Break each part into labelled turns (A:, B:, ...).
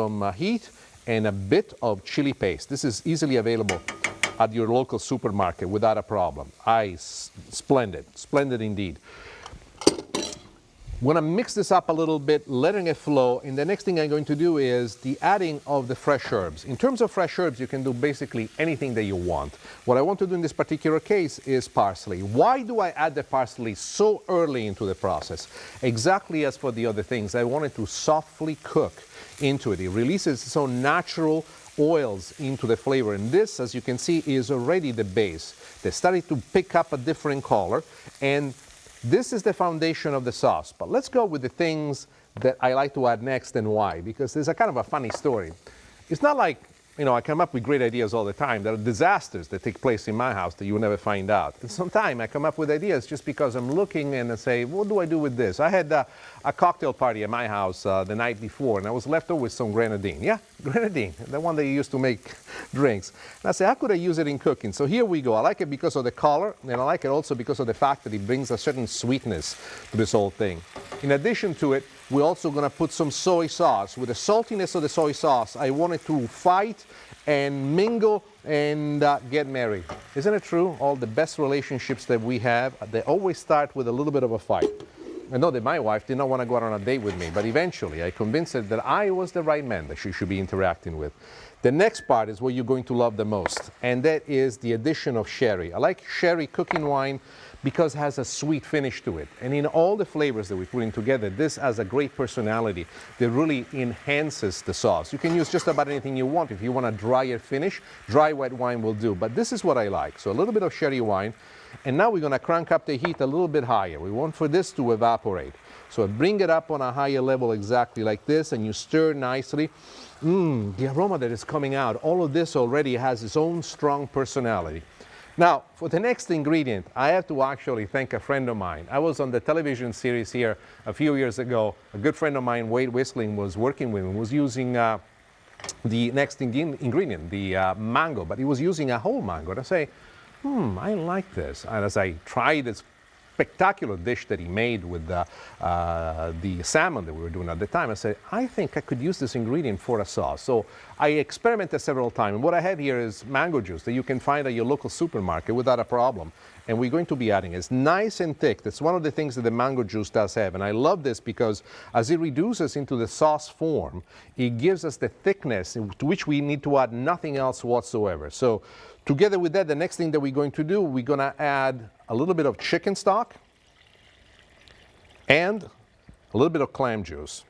A: some heat and a bit of chili paste. This is easily available at your local supermarket without a problem. Splendid, splendid indeed. I'm going to mix this up a little bit, letting it flow, and the next thing I'm going to do is the adding of the fresh herbs. In terms of fresh herbs, you can do basically anything that you want. What I want to do in this particular case is parsley. Why do I add the parsley so early into the process? Exactly as for the other things, I want it to softly cook into it. It releases its own natural oils into the flavor, and this, as you can see, is already the base. They started to pick up a different color, and this is the foundation of the sauce. But let's go with the things that I like to add next and why, because there's a kind of a funny story. It's not like, I come up with great ideas all the time. There are disasters that take place in my house that you will never find out. And sometimes I come up with ideas just because I'm looking and I say, what do I do with this? I had a cocktail party at my house the night before, and I was left over with some grenadine. Yeah, grenadine, the one that you used to make drinks. And I said, how could I use it in cooking? So here we go. I like it because of the color, and I like it also because of the fact that it brings a certain sweetness to this whole thing. In addition to it, we're also going to put some soy sauce. With the saltiness of the soy sauce, I want it to fight and mingle and get married. Isn't it true? All the best relationships that we have, they always start with a little bit of a fight. I know that my wife did not want to go out on a date with me, but eventually I convinced her that I was the right man that she should be interacting with. The next part is what you're going to love the most, and that is the addition of sherry. I like sherry cooking wine because it has a sweet finish to it. And in all the flavors that we're putting together, this has a great personality that really enhances the sauce. You can use just about anything you want. If you want a drier finish, dry white wine will do. But this is what I like. So a little bit of sherry wine. And now we're going to crank up the heat a little bit higher. We want for this to evaporate. So I bring it up on a higher level exactly like this, and you stir nicely. The aroma that is coming out, all of this already has its own strong personality. Now, for the next ingredient, I have to actually thank a friend of mine. I was on the television series here a few years ago. A good friend of mine, Wade Whistling, was working with me, was using the next ingredient, the mango, but he was using a whole mango. And I say, I like this. And as I tried this spectacular dish that he made with the salmon that we were doing at the time, I said, I think I could use this ingredient for a sauce. So I experimented several times. What I have here is mango juice that you can find at your local supermarket without a problem. And we're going to be adding it. It's nice and thick. That's one of the things that the mango juice does have. And I love this because as it reduces into the sauce form, it gives us the thickness to which we need to add nothing else whatsoever. So together with that, the next thing that we're going to do, we're going to add a little bit of chicken stock and a little bit of clam juice.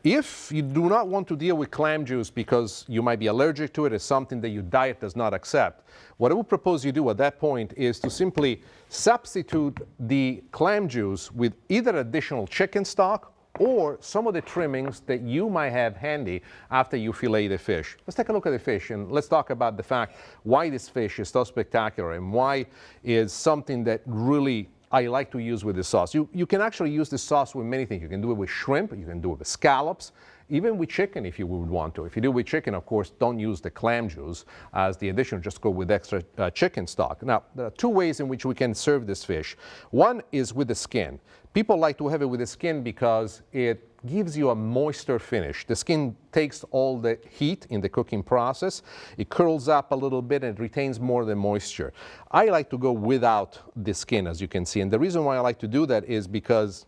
A: If you do not want to deal with clam juice because you might be allergic to it, it's something that your diet does not accept, what I would propose you do at that point is to simply substitute the clam juice with either additional chicken stock or some of the trimmings that you might have handy after you fillet the fish. Let's take a look at the fish and let's talk about the fact why this fish is so spectacular and why it's something that really I like to use with the sauce. You can actually use this sauce with many things. You can do it with shrimp, you can do it with scallops, even with chicken if you would want to. If you do it with chicken, of course, don't use the clam juice as the addition, just go with extra chicken stock. Now, there are two ways in which we can serve this fish. One is with the skin. People like to have it with the skin because it gives you a moister finish. The skin takes all the heat in the cooking process. It curls up a little bit and it retains more of the moisture. I like to go without the skin, as you can see. And the reason why I like to do that is because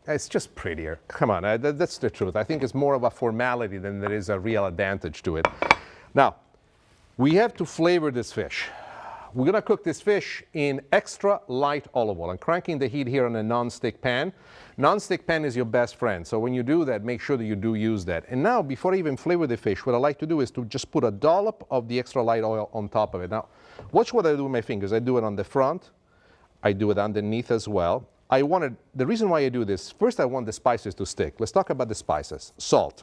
A: it's just prettier. Come on, that's the truth. I think it's more of a formality than there is a real advantage to it. Now, we have to flavor this fish. We're going to cook this fish in extra light olive oil. I'm cranking the heat here on a non-stick pan. Non-stick pan is your best friend, so when you do that, make sure that you do use that. And now, before I even flavor the fish, what I like to do is to just put a dollop of the extra light oil on top of it. Now, watch what I do with my fingers. I do it on the front. I do it underneath as well. The reason why I do this, first I want the spices to stick. Let's talk about the spices. Salt.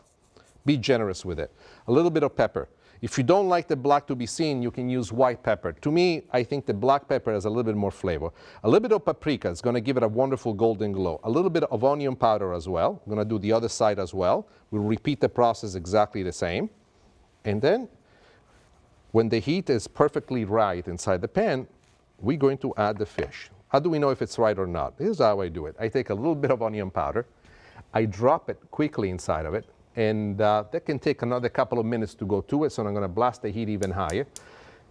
A: Be generous with it. A little bit of pepper. If you don't like the black to be seen, you can use white pepper. To me, I think the black pepper has a little bit more flavor. A little bit of paprika is going to give it a wonderful golden glow. A little bit of onion powder as well. I'm going to do the other side as well. We'll repeat the process exactly the same. And then, when the heat is perfectly right inside the pan, we're going to add the fish. How do we know if it's right or not? Here's how I do it. I take a little bit of onion powder. I drop it quickly inside of it. and that can take another couple of minutes to go to it, so I'm going to blast the heat even higher.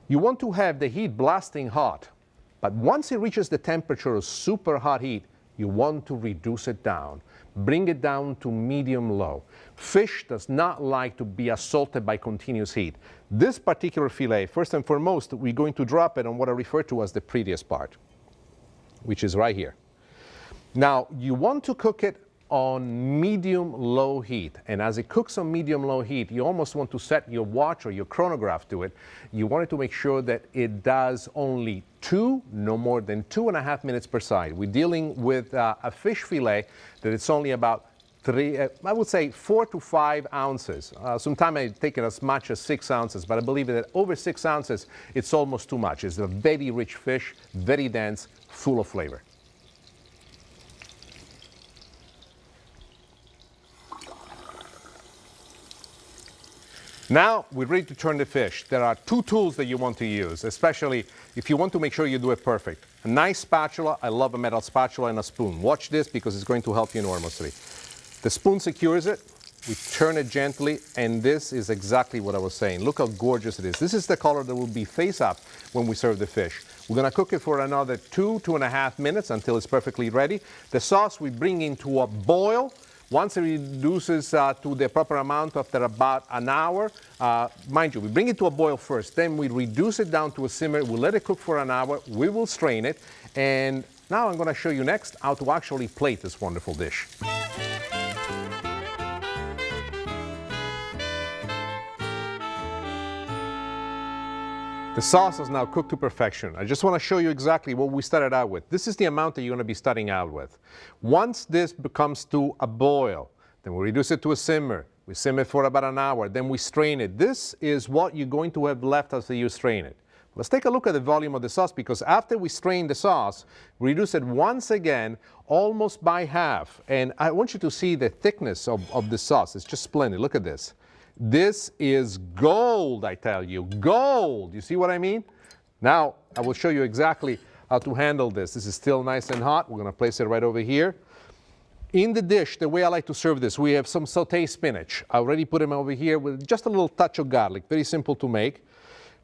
A: You want to have the heat blasting hot, but once it reaches the temperature of super hot heat, you want to reduce it down. Bring it down to medium-low. Fish does not like to be assaulted by continuous heat. This particular fillet, first and foremost, we're going to drop it on what I refer to as the prettiest part, which is right here. Now, you want to cook it on medium-low heat. And as it cooks on medium-low heat, you almost want to set your watch or your chronograph to it. You want it to make sure that it does only no more than 2.5 minutes per side. We're dealing with a fish fillet that it's only about I would say 4 to 5 ounces. Sometimes I take it as much as 6 ounces, but I believe that over 6 ounces, it's almost too much. It's a very rich fish, very dense, full of flavor. Now we're ready to turn the fish. There are 2 tools that you want to use, especially if you want to make sure you do it perfect. A nice spatula. I love a metal spatula, and a spoon. Watch this because it's going to help you enormously. The spoon secures it. We turn it gently, and this is exactly what I was saying. Look how gorgeous it is. This is the color that will be face up when we serve the fish. We're going to cook it for another 2.5 minutes until it's perfectly ready. The sauce we bring into a boil. Once it reduces to the proper amount after about an hour, mind you, we bring it to a boil first, then we reduce it down to a simmer, we let it cook for an hour, we will strain it, and now I'm going to show you next how to actually plate this wonderful dish. The sauce is now cooked to perfection. I just want to show you exactly what we started out with. This is the amount that you're going to be starting out with. Once this becomes to a boil, then we reduce it to a simmer. We simmer for about an hour, then we strain it. This is what you're going to have left after you strain it. Let's take a look at the volume of the sauce, because after we strain the sauce, we reduce it once again almost by half. And I want you to see the thickness of the sauce. It's just splendid. Look at this. This is gold, I tell you, gold. You see what I mean? Now, I will show you exactly how to handle this. This is still nice and hot. We're going to place it right over here. In the dish, the way I like to serve this, we have some sauté spinach. I already put them over here with just a little touch of garlic. Very simple to make.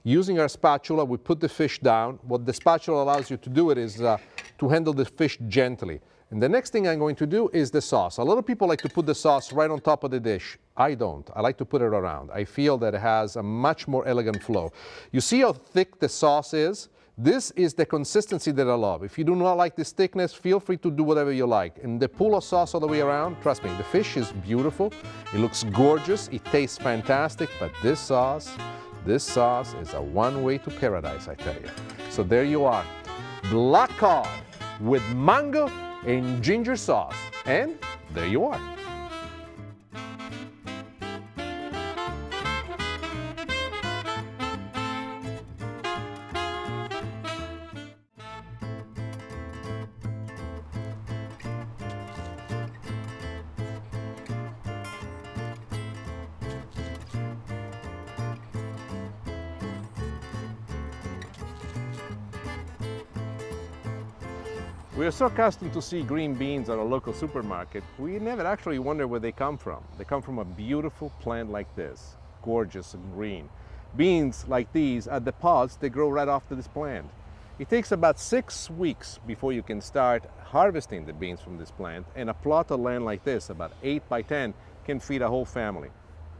A: Using our spatula, we put the fish down. What the spatula allows you to do it is to handle the fish gently. And the next thing I'm going to do is the sauce. A lot of people like to put the sauce right on top of the dish. I don't. I like to put it around. I feel that it has a much more elegant flow. You see how thick the sauce is? This is the consistency that I love. If you do not like this thickness, feel free to do whatever you like. And the pool of sauce all the way around, trust me, the fish is beautiful. It looks gorgeous. It tastes fantastic. But this sauce is a one-way to paradise, I tell you. So there you are. Black cod with mango and ginger sauce. And there you are. We are so accustomed to see green beans at a local supermarket, we never actually wonder where they come from. They come from a beautiful plant like this, gorgeous and green. Beans like these are the pods that grow right after this plant. It takes about 6 weeks before you can start harvesting the beans from this plant, and a plot of land like this, about 8 by 10, can feed a whole family.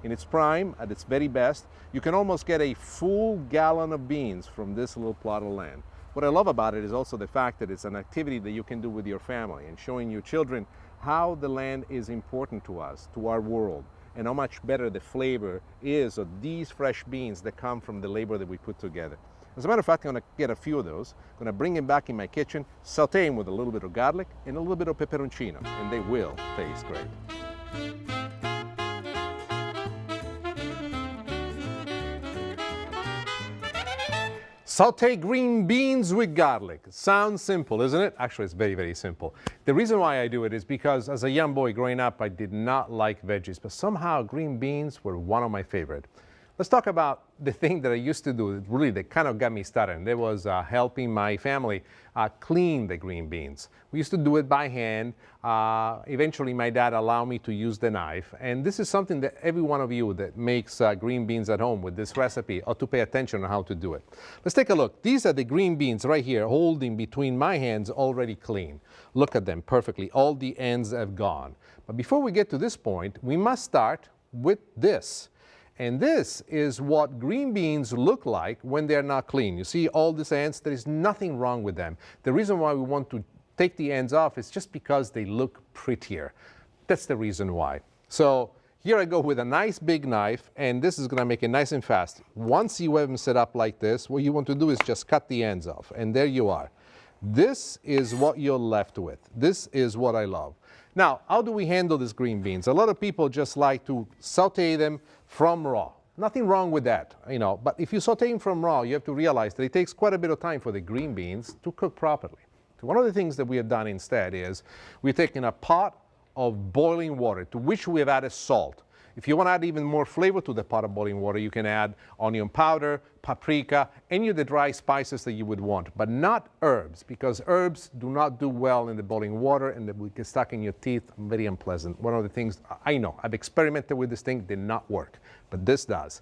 A: In its prime, at its very best, you can almost get a full gallon of beans from this little plot of land. What I love about it is also the fact that it's an activity that you can do with your family and showing your children how the land is important to us, to our world, and how much better the flavor is of these fresh beans that come from the labor that we put together. As a matter of fact, I'm going to get a few of those. I'm going to bring them back in my kitchen, saute them with a little bit of garlic and a little bit of pepperoncino, and they will taste great. Sauté green beans with garlic. Sounds simple, isn't it? Actually, it's very, very simple. The reason why I do it is because as a young boy growing up, I did not like veggies, but somehow green beans were one of my favorite. Let's talk about the thing that I used to do, really that kind of got me started, and that was helping my family clean the green beans. We used to do it by hand. Eventually, my dad allowed me to use the knife, and this is something that every one of you that makes green beans at home with this recipe ought to pay attention on how to do it. Let's take a look. These are the green beans right here, holding between my hands, already clean. Look at them perfectly. All the ends have gone. But before we get to this point, we must start with this. And this is what green beans look like when they're not clean. You see all these ends? There is nothing wrong with them. The reason why we want to take the ends off is just because they look prettier. That's the reason why. So here I go with a nice big knife, and this is going to make it nice and fast. Once you have them set up like this, what you want to do is just cut the ends off, and there you are. This is what you're left with. This is what I love. Now, how do we handle these green beans? A lot of people just like to saute them from raw. Nothing wrong with that, you know, but if you saute them from raw, you have to realize that it takes quite a bit of time for the green beans to cook properly. So one of the things that we have done instead is we're taking a pot of boiling water to which we have added salt. If you want to add even more flavor to the pot of boiling water, you can add onion powder, paprika, any of the dry spices that you would want, but not herbs, because herbs do not do well in the boiling water and they will get stuck in your teeth. Very unpleasant. One of the things, I know, I've experimented with this thing, did not work, but this does.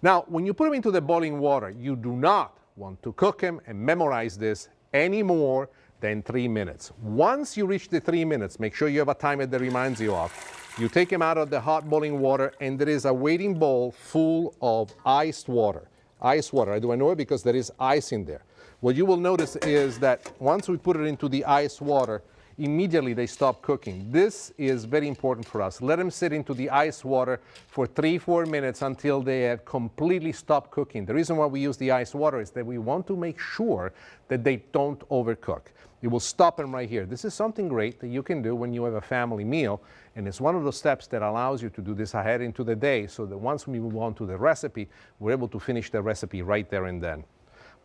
A: Now, when you put them into the boiling water, you do not want to cook them and memorize this any more than 3 minutes. Once you reach the 3 minutes, make sure you have a timer that reminds you of. You take them out of the hot boiling water, and there is a waiting bowl full of iced water. Ice water. Do I know it? Because there is ice in there. What you will notice is that once we put it into the ice water, immediately they stop cooking. This is very important for us. Let them sit into the ice water for 3-4 minutes until they have completely stopped cooking. The reason why we use the ice water is that we want to make sure that they don't overcook. You will stop them right here. This is something great that you can do when you have a family meal, and it's one of those steps that allows you to do this ahead into the day so that once we move on to the recipe, we're able to finish the recipe right there and then.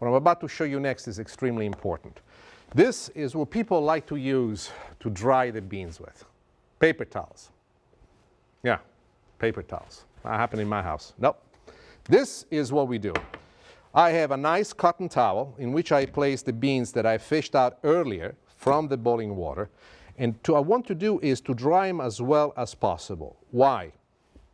A: What I'm about to show you next is extremely important. This is what people like to use to dry the beans with. Paper towels. Yeah, paper towels. That happened in my house. Nope. This is what we do. I have a nice cotton towel in which I place the beans that I fished out earlier from the boiling water. And what I want to do is to dry them as well as possible. Why?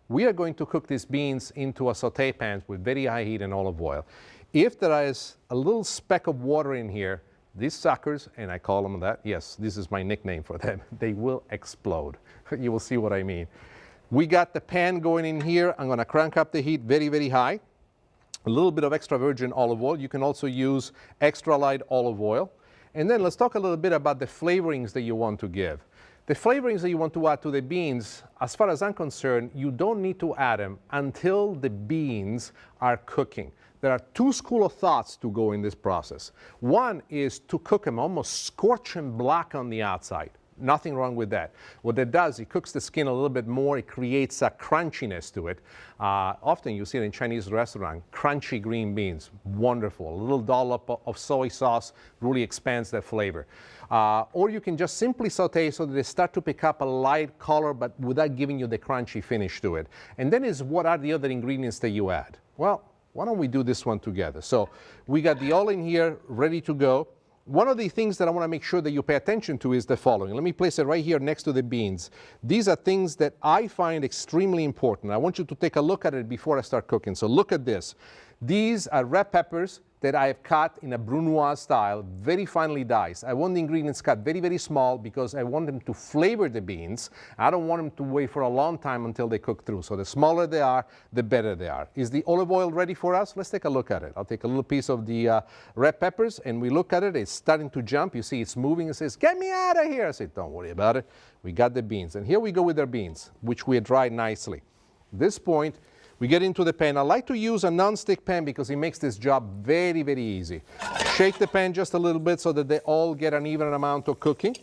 A: We are going to cook these beans into a saute pan with very high heat and olive oil. If there is a little speck of water in here, these suckers, and I call them that, yes, this is my nickname for them, they will explode. You will see what I mean. We got the pan going in here. I'm going to crank up the heat very, very high. A little bit of extra virgin olive oil. You can also use extra light olive oil. And then let's talk a little bit about the flavorings that you want to give. The flavorings that you want to add to the beans, as far as I'm concerned, you don't need to add them until the beans are cooking. There are two schools of thoughts to go in this process. One is to cook them, almost scorch them black on the outside. Nothing wrong with that. What that does, it cooks the skin a little bit more. It creates a crunchiness to it. Often you see it in Chinese restaurant, crunchy green beans, wonderful. A little dollop of soy sauce really expands that flavor. Or you can just simply saute so that they start to pick up a light color, but without giving you the crunchy finish to it. And then is what are the other ingredients that you add? Well, why don't we do this one together? So we got the oil in here ready to go. One of the things that I want to make sure that you pay attention to is the following. Let me place it right here next to the beans. These are things that I find extremely important. I want you to take a look at it before I start cooking. So look at this. These are red peppers that I have cut in a brunoise style, very finely diced. I want the ingredients cut very, very small because I want them to flavor the beans. I don't want them to wait for a long time until they cook through. So the smaller they are, the better they are. Is the olive oil ready for us? Let's take a look at it. I'll take a little piece of the red peppers and we look at it. It's starting to jump. You see it's moving. It says, get me out of here. I said, don't worry about it. We got the beans. And here we go with our beans, which we have dried nicely. At this point, we get into the pan. I like to use a non-stick pan because it makes this job very, very easy. Shake the pan just a little bit so that they all get an even amount of cooking.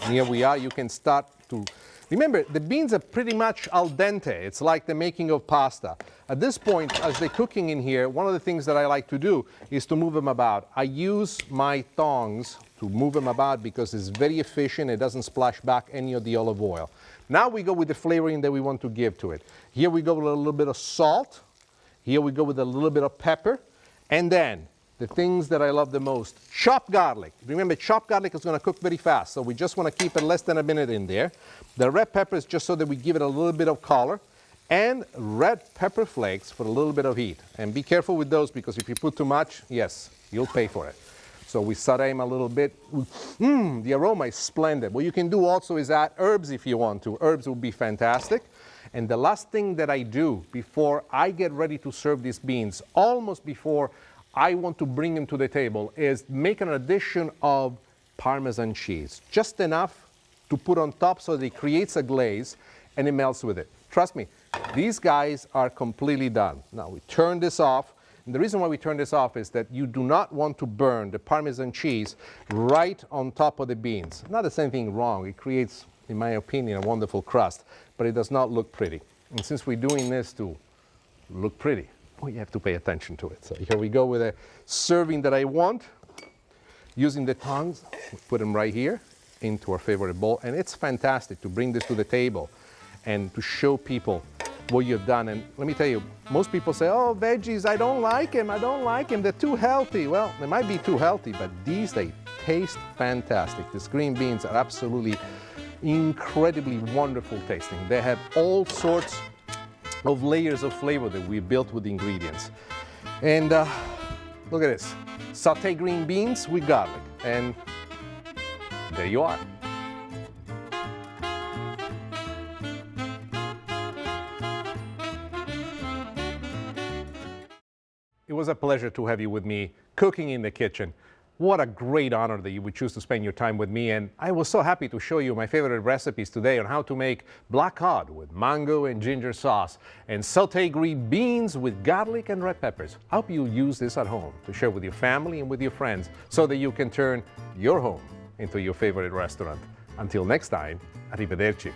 A: And here we are. You can start to... Remember, the beans are pretty much al dente. It's like the making of pasta. At this point, as they're cooking in here, one of the things that I like to do is to move them about. I use my tongs to move them about because it's very efficient. It doesn't splash back any of the olive oil. Now we go with the flavoring that we want to give to it. Here we go with a little bit of salt. Here we go with a little bit of pepper. And then the things that I love the most, chopped garlic. Remember, chopped garlic is going to cook very fast, so we just want to keep it less than a minute in there. The red pepper is just so that we give it a little bit of color. And red pepper flakes for a little bit of heat. And be careful with those, because if you put too much, yes, you'll pay for it. So we saute them a little bit. The aroma is splendid. What you can do also is add herbs if you want to. Herbs would be fantastic. And the last thing that I do before I get ready to serve these beans, almost before I want to bring them to the table, is make an addition of Parmesan cheese. Just enough to put on top so that it creates a glaze and it melts with it. Trust me, these guys are completely done. Now we turn this off. And the reason why we turn this off is that you do not want to burn the Parmesan cheese right on top of the beans. Not there's anything wrong. It creates, in my opinion, a wonderful crust, but it does not look pretty. And since we're doing this to look pretty, well, you have to pay attention to it. So here we go with a serving that I want. Using the tongs, we put them right here into our favorite bowl. And it's fantastic to bring this to the table and to show people what you've done. And let me tell you, most people say, oh, veggies, I don't like them, they're too healthy. Well, they might be too healthy, but these, they taste fantastic. These green beans are absolutely incredibly wonderful tasting. They have all sorts of layers of flavor that we built with the ingredients. And look at this, sauteed green beans with garlic. And there you are. It was a pleasure to have you with me cooking in the kitchen. What a great honor that you would choose to spend your time with me, and I was so happy to show you my favorite recipes today on how to make black cod with mango and ginger sauce and sauteed green beans with garlic and red peppers. I hope you use this at home to share with your family and with your friends so that you can turn your home into your favorite restaurant. Until next time, arrivederci.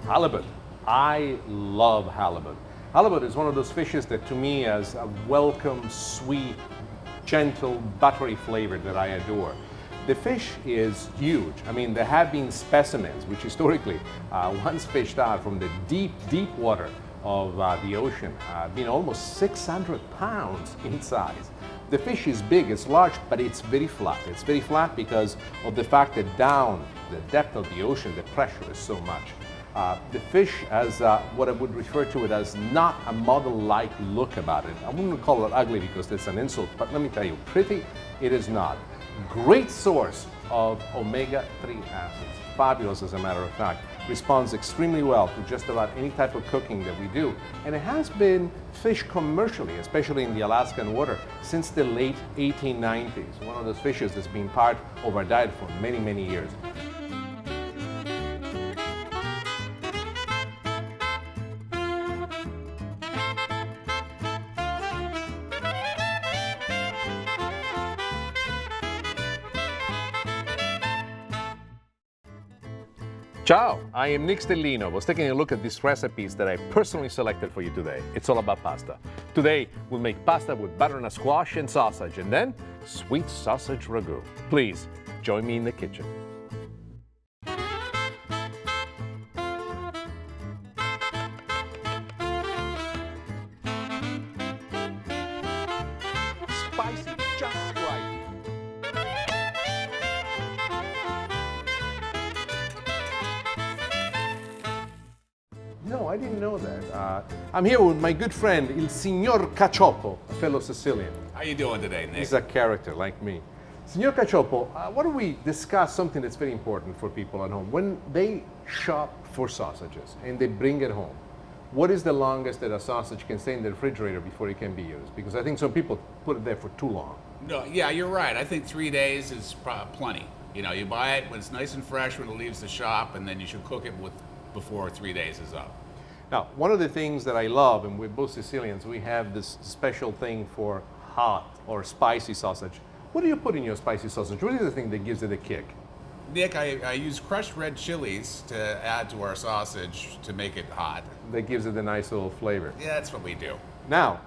A: Halibut. I love halibut. Halibut is one of those fishes that to me has a welcome, sweet, gentle, buttery flavor that I adore. The fish is huge. I mean, there have been specimens which historically, once fished out from the deep, deep water of the ocean, been almost 600 pounds in size. The fish is big, it's large, but it's very flat. It's very flat because of the fact that down the depth of the ocean, the pressure is so much. The fish has what I would refer to it as not a model-like look about it. I wouldn't call it ugly because that's an insult, but let me tell you, pretty it is not. Great source of omega-3 acids. Fabulous, as a matter of fact. Responds extremely well to just about any type of cooking that we do. And it has been fished commercially, especially in the Alaskan water, since the late 1890s. One of those fishes that's been part of our diet for many, many years. Ciao, I am Nick Stellino. I was taking a look at these recipes that I personally selected for you today. It's all about pasta. Today, we'll make pasta with butternut squash and sausage, and then sweet sausage ragu. Please, join me in the kitchen. Spicy, just right. No, I didn't know that. I'm here with my good friend, Il Signor Cacioppo, a fellow Sicilian.
B: How you doing today, Nick?
A: He's a character like me. Signor Cacioppo, why don't we discuss something that's very important for people at home? When they shop for sausages and they bring it home, what is the longest that a sausage can stay in the refrigerator before it can be used? Because I think some people put it there for too long.
B: No, yeah, you're right. I think 3 days is plenty. You know, you buy it when it's nice and fresh when it leaves the shop, and then you should cook it before 3 days is up.
A: Now, one of the things that I love, and we're both Sicilians, we have this special thing for hot or spicy sausage. What do you put in your spicy sausage? What is the thing that gives it a kick?
B: Nick, I use crushed red chilies to add to our sausage to make it hot.
A: That gives it a nice little flavor.
B: Yeah, that's what we do.
A: Now,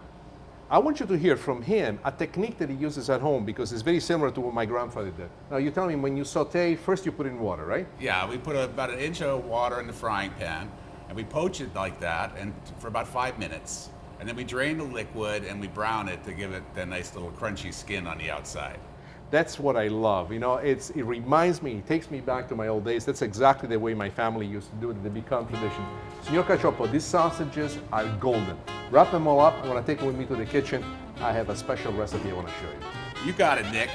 A: I want you to hear from him a technique that he uses at home because it's very similar to what my grandfather did. Now, you tell me when you saute, first you put in water, right?
B: Yeah, we put about an inch of water in the frying pan, and we poach it like that and for about 5 minutes. And then we drain the liquid and we brown it to give it that nice little crunchy skin on the outside.
A: That's what I love. You know, it reminds me, it takes me back to my old days. That's exactly the way my family used to do it. They become tradition. Signor Cacioppo, these sausages are golden. Wrap them all up. I want to take them with me to the kitchen. I have a special recipe I want to show you.
B: You got it, Nick.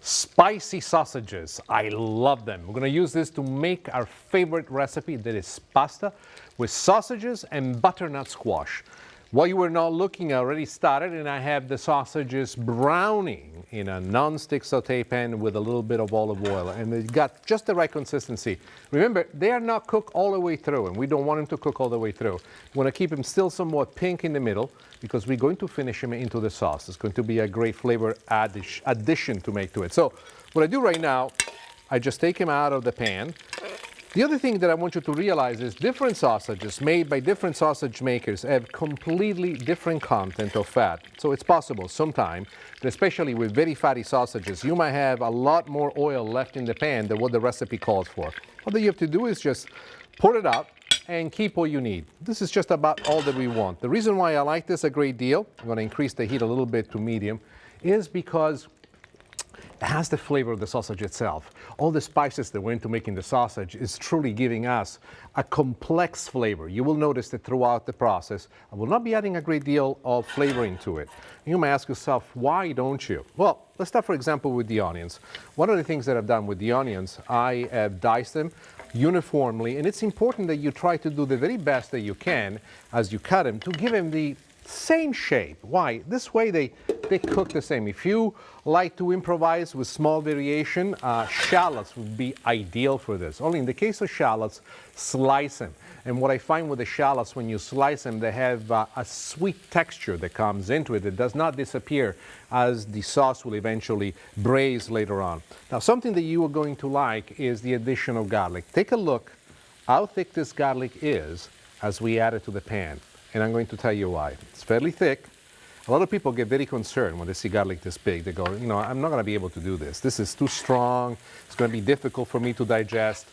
A: Spicy sausages. I love them. We're going to use this to make our favorite recipe, that is pasta with sausages and butternut squash. While you were not looking, I already started, and I have the sausages browning in a non-stick saute pan with a little bit of olive oil, and they got just the right consistency. Remember, they are not cooked all the way through, and we don't want them to cook all the way through. We want to keep them still somewhat pink in the middle because we're going to finish them into the sauce. It's going to be a great flavor addition to make to it. So what I do right now, I just take them out of the pan. The other thing that I want you to realize is different sausages made by different sausage makers have completely different content of fat. So it's possible sometime, especially with very fatty sausages, you might have a lot more oil left in the pan than what the recipe calls for. All that you have to do is just pour it out and keep what you need. This is just about all that we want. The reason why I like this a great deal, I'm going to increase the heat a little bit to medium, is because it has the flavor of the sausage itself. All the spices that went into making the sausage is truly giving us a complex flavor. You will notice that throughout the process, I will not be adding a great deal of flavoring to it. You may ask yourself, why don't you? Well, let's start, for example, with the onions. One of the things that I've done with the onions, I have diced them uniformly, and it's important that you try to do the very best that you can as you cut them to give them the same shape. Why? This way they cook the same. If you like to improvise with small variation, shallots would be ideal for this. Only in the case of shallots, slice them. And what I find with the shallots, when you slice them, they have a sweet texture that comes into it. It does not disappear as the sauce will eventually braise later on. Now, something that you are going to like is the addition of garlic. Take a look how thick this garlic is as we add it to the pan. And I'm going to tell you why. It's fairly thick. A lot of people get very concerned when they see garlic this big. They go, you know, I'm not going to be able to do this. This is too strong. It's going to be difficult for me to digest.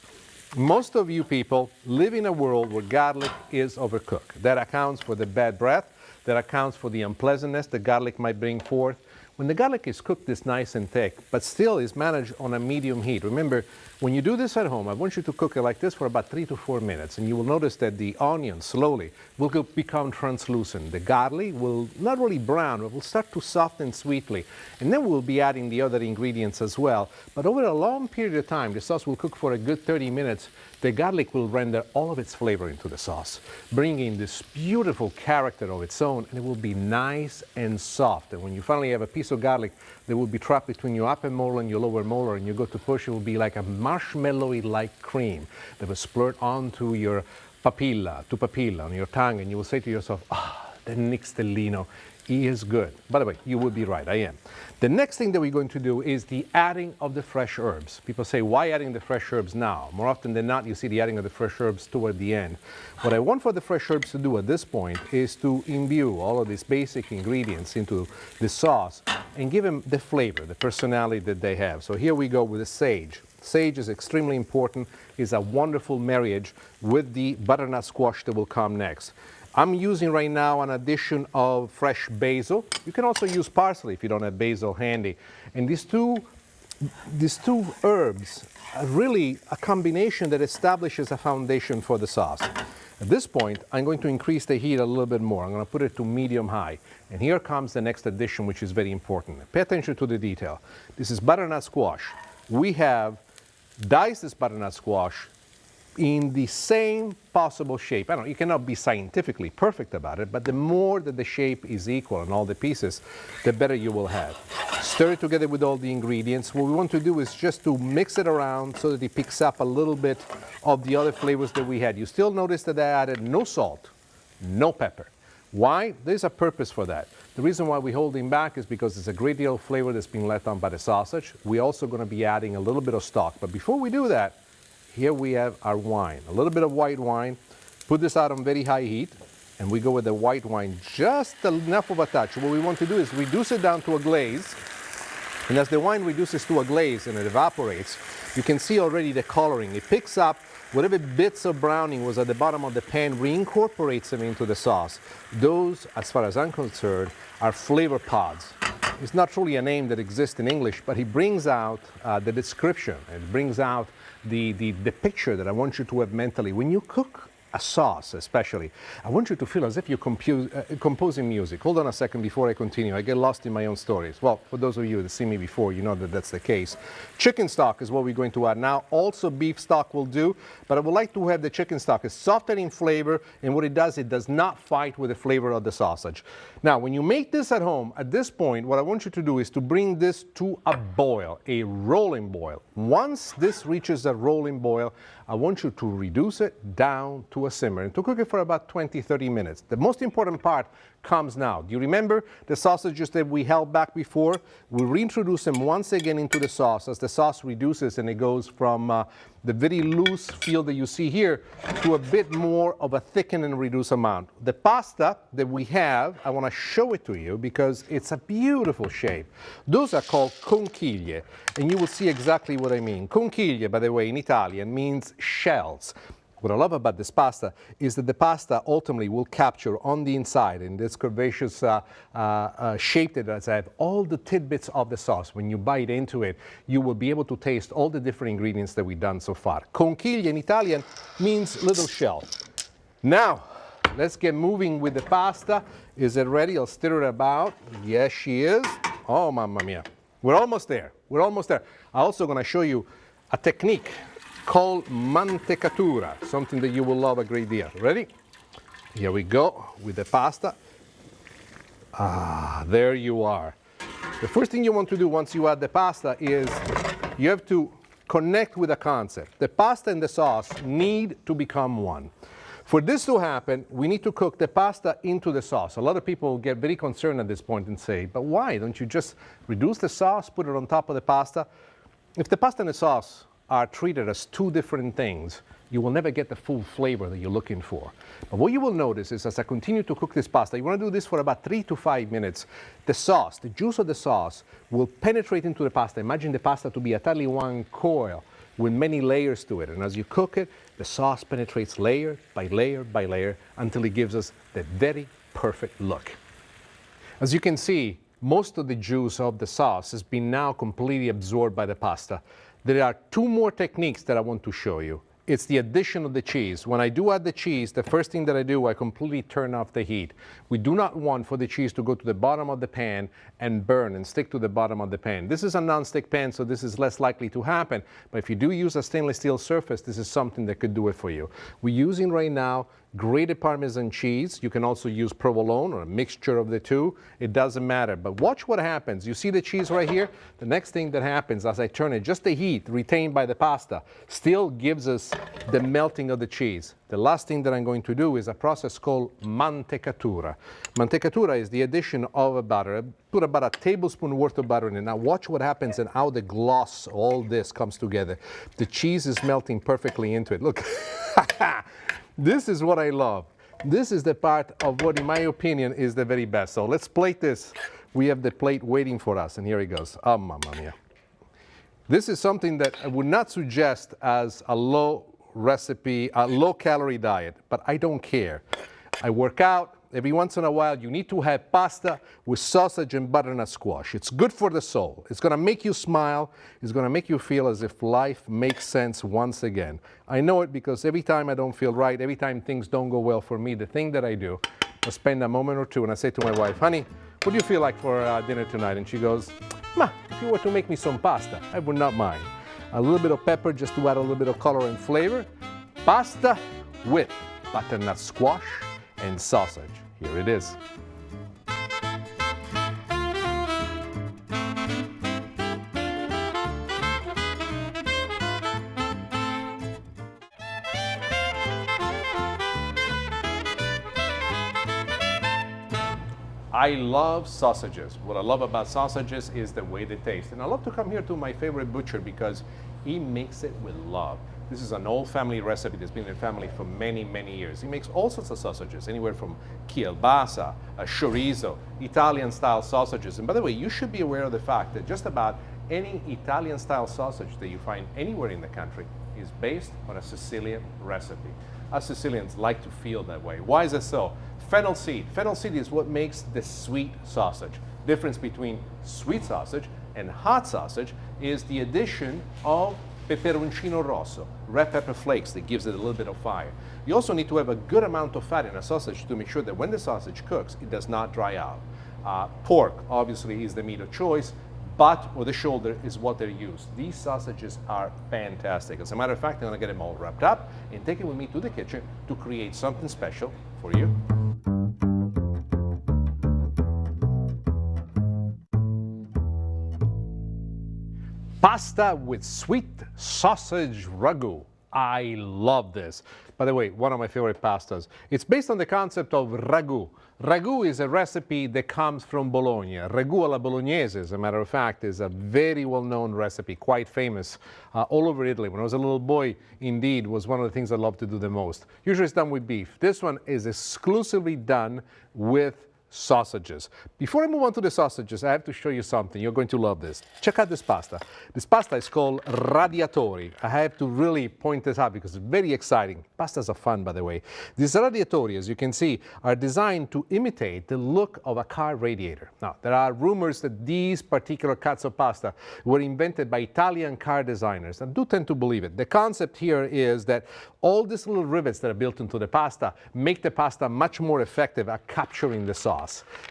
A: Most of you people live in a world where garlic is overcooked. That accounts for the bad breath. That accounts for the unpleasantness the garlic might bring forth. When the garlic is cooked this nice and thick, but still is managed on a medium heat. Remember, when you do this at home, I want you to cook it like this for about 3 to 4 minutes, and you will notice that the onion slowly will become translucent. The garlic will not really brown, but will start to soften sweetly. And then we'll be adding the other ingredients as well. But over a long period of time, the sauce will cook for a good 30 minutes. The garlic will render all of its flavor into the sauce, bringing this beautiful character of its own, and it will be nice and soft. And when you finally have a piece of garlic that will be trapped between your upper molar and your lower molar, and you go to push, it will be like a marshmallowy-like cream that will splurt onto your papilla on your tongue, and you will say to yourself, the Nick Stellino is good. By the way, you would be right, I am. The next thing that we're going to do is the adding of the fresh herbs. People say, why adding the fresh herbs now? More often than not, you see the adding of the fresh herbs toward the end. What I want for the fresh herbs to do at this point is to imbue all of these basic ingredients into the sauce and give them the flavor, the personality that they have. So here we go with the sage. Sage is extremely important. It's a wonderful marriage with the butternut squash that will come next. I'm using right now an addition of fresh basil. You can also use parsley if you don't have basil handy. And these two herbs are really a combination that establishes a foundation for the sauce. At this point, I'm going to increase the heat a little bit more. I'm going to put it to medium-high. And here comes the next addition, which is very important. Pay attention to the detail. This is butternut squash. We have diced this butternut squash in the same possible shape. I don't know, you cannot be scientifically perfect about it, but the more that the shape is equal in all the pieces, the better you will have. Stir it together with all the ingredients. What we want to do is just to mix it around so that it picks up a little bit of the other flavors that we had. You still notice that I added no salt, no pepper. Why? There's a purpose for that. The reason why we hold him back is because there's a great deal of flavor that's being let on by the sausage. We're also going to be adding a little bit of stock. But before we do that, here we have our wine, a little bit of white wine. Put this out on very high heat, and we go with the white wine, just enough of a touch. What we want to do is reduce it down to a glaze. And as the wine reduces to a glaze and it evaporates, you can see already the coloring. It picks up whatever bits of browning was at the bottom of the pan, reincorporates them into the sauce. Those, as far as I'm concerned, are flavor pods. It's not truly a name that exists in English, but it brings out the description. It brings out the picture that I want you to have mentally. When you cook a sauce especially, I want you to feel as if you're composing music. Hold on a second before I continue. I get lost in my own stories. Well, for those of you that see me before, you know that that's the case. Chicken stock is what we're going to add now. Also beef stock will do, but I would like to have the chicken stock. It's softer in flavor, and what it does not fight with the flavor of the sausage. Now, when you make this at home, at this point, what I want you to do is to bring this to a boil, a rolling boil. Once this reaches a rolling boil, I want you to reduce it down to a simmer and to cook it for about 20-30 minutes. The most important part comes now. Do you remember the sausages that we held back before? We reintroduce them once again into the sauce as the sauce reduces, and it goes from the very loose feel that you see here to a bit more of a thickened and reduced amount. The pasta that we have, I want to show it to you because it's a beautiful shape. Those are called conchiglie, and you will see exactly what I mean. Conchiglie, by the way, in Italian means shells. What I love about this pasta is that the pasta ultimately will capture on the inside, in this curvaceous shape that does have all the tidbits of the sauce. When you bite into it, you will be able to taste all the different ingredients that we've done so far. Conchiglie in Italian means little shell. Now, let's get moving with the pasta. Is it ready? I'll stir it about. Yes, she is. Oh, mamma mia. We're almost there. We're almost there. I'm also going to show you a technique called mantecatura, something that you will love a great deal. Ready? Here we go with the pasta. Ah, there you are. The first thing you want to do once you add the pasta is you have to connect with a concept. The pasta and the sauce need to become one. For this to happen, we need to cook the pasta into the sauce. A lot of people get very concerned at this point and say, but why? Don't you just reduce the sauce, put it on top of the pasta? If the pasta and the sauce are treated as two different things, you will never get the full flavor that you're looking for. But what you will notice is as I continue to cook this pasta, you want to do this for about 3 to 5 minutes, the sauce, the juice of the sauce will penetrate into the pasta. Imagine the pasta to be entirely one coil with many layers to it. And as you cook it, the sauce penetrates layer by layer by layer until it gives us the very perfect look. As you can see, most of the juice of the sauce has been now completely absorbed by the pasta. There are 2 more techniques that I want to show you. It's the addition of the cheese. When I do add the cheese, the first thing that I do, I completely turn off the heat. We do not want for the cheese to go to the bottom of the pan and burn and stick to the bottom of the pan. This is a non-stick pan, so this is less likely to happen. But if you do use a stainless steel surface, this is something that could do it for you. We're using right now grated Parmesan cheese. You can also use provolone or a mixture of the two. It doesn't matter. But watch what happens. You see the cheese right here? The next thing that happens as I turn it, just the heat retained by the pasta still gives us the melting of the cheese. The last thing that I'm going to do is a process called mantecatura. Mantecatura is the addition of a butter. I put about a tablespoon worth of butter in it. Now watch what happens and how the gloss, all this comes together. The cheese is melting perfectly into it. Look. This is what I love. This is the part of what, in my opinion, is the very best. So let's plate this. We have the plate waiting for us, and here it goes. Oh, mamma mia. This is something that I would not suggest as a low recipe, a low calorie diet, but I don't care. I work out. Every once in a while, you need to have pasta with sausage and butternut squash. It's good for the soul. It's going to make you smile. It's going to make you feel as if life makes sense once again. I know it because every time I don't feel right, every time things don't go well for me, the thing that I do, I spend a moment or two and I say to my wife, honey, what do you feel like for dinner tonight? And she goes, ma, if you were to make me some pasta, I would not mind. A little bit of pepper just to add a little bit of color and flavor. Pasta with butternut squash and sausage. Here it is. I love sausages. What I love about sausages is the way they taste. And I love to come here to my favorite butcher because he makes it with love. This is an old family recipe that's been in the family for many, many years. He makes all sorts of sausages, anywhere from kielbasa, chorizo, Italian-style sausages. And by the way, you should be aware of the fact that just about any Italian-style sausage that you find anywhere in the country is based on a Sicilian recipe. Us Sicilians like to feel that way. Why is it so? Fennel seed. Fennel seed is what makes the sweet sausage. Difference between sweet sausage and hot sausage is the addition of peperoncino rosso, red pepper flakes that gives it a little bit of fire. You also need to have a good amount of fat in a sausage to make sure that when the sausage cooks, it does not dry out. Pork, obviously, is the meat of choice. Butt or the shoulder is what they're used. These sausages are fantastic. As a matter of fact, I'm gonna get them all wrapped up and take it with me to the kitchen to create something special for you. Pasta with sweet sausage ragu. I love this. By the way, one of my favorite pastas. It's based on the concept of ragu. Ragu is a recipe that comes from Bologna. Ragu alla bolognese, as a matter of fact, is a very well-known recipe, quite famous all over Italy. When I was a little boy, indeed, was one of the things I loved to do the most. Usually it's done with beef. This one is exclusively done with sausages. Before I move on to the sausages, I have to show you something. You're going to love this. Check out this pasta. This pasta is called radiatori. I have to really point this out because it's very exciting. Pastas are fun, by the way. These radiatori, as you can see, are designed to imitate the look of a car radiator. Now, there are rumors that these particular cuts of pasta were invented by Italian car designers. I do tend to believe it. The concept here is that all these little rivets that are built into the pasta make the pasta much more effective at capturing the sauce.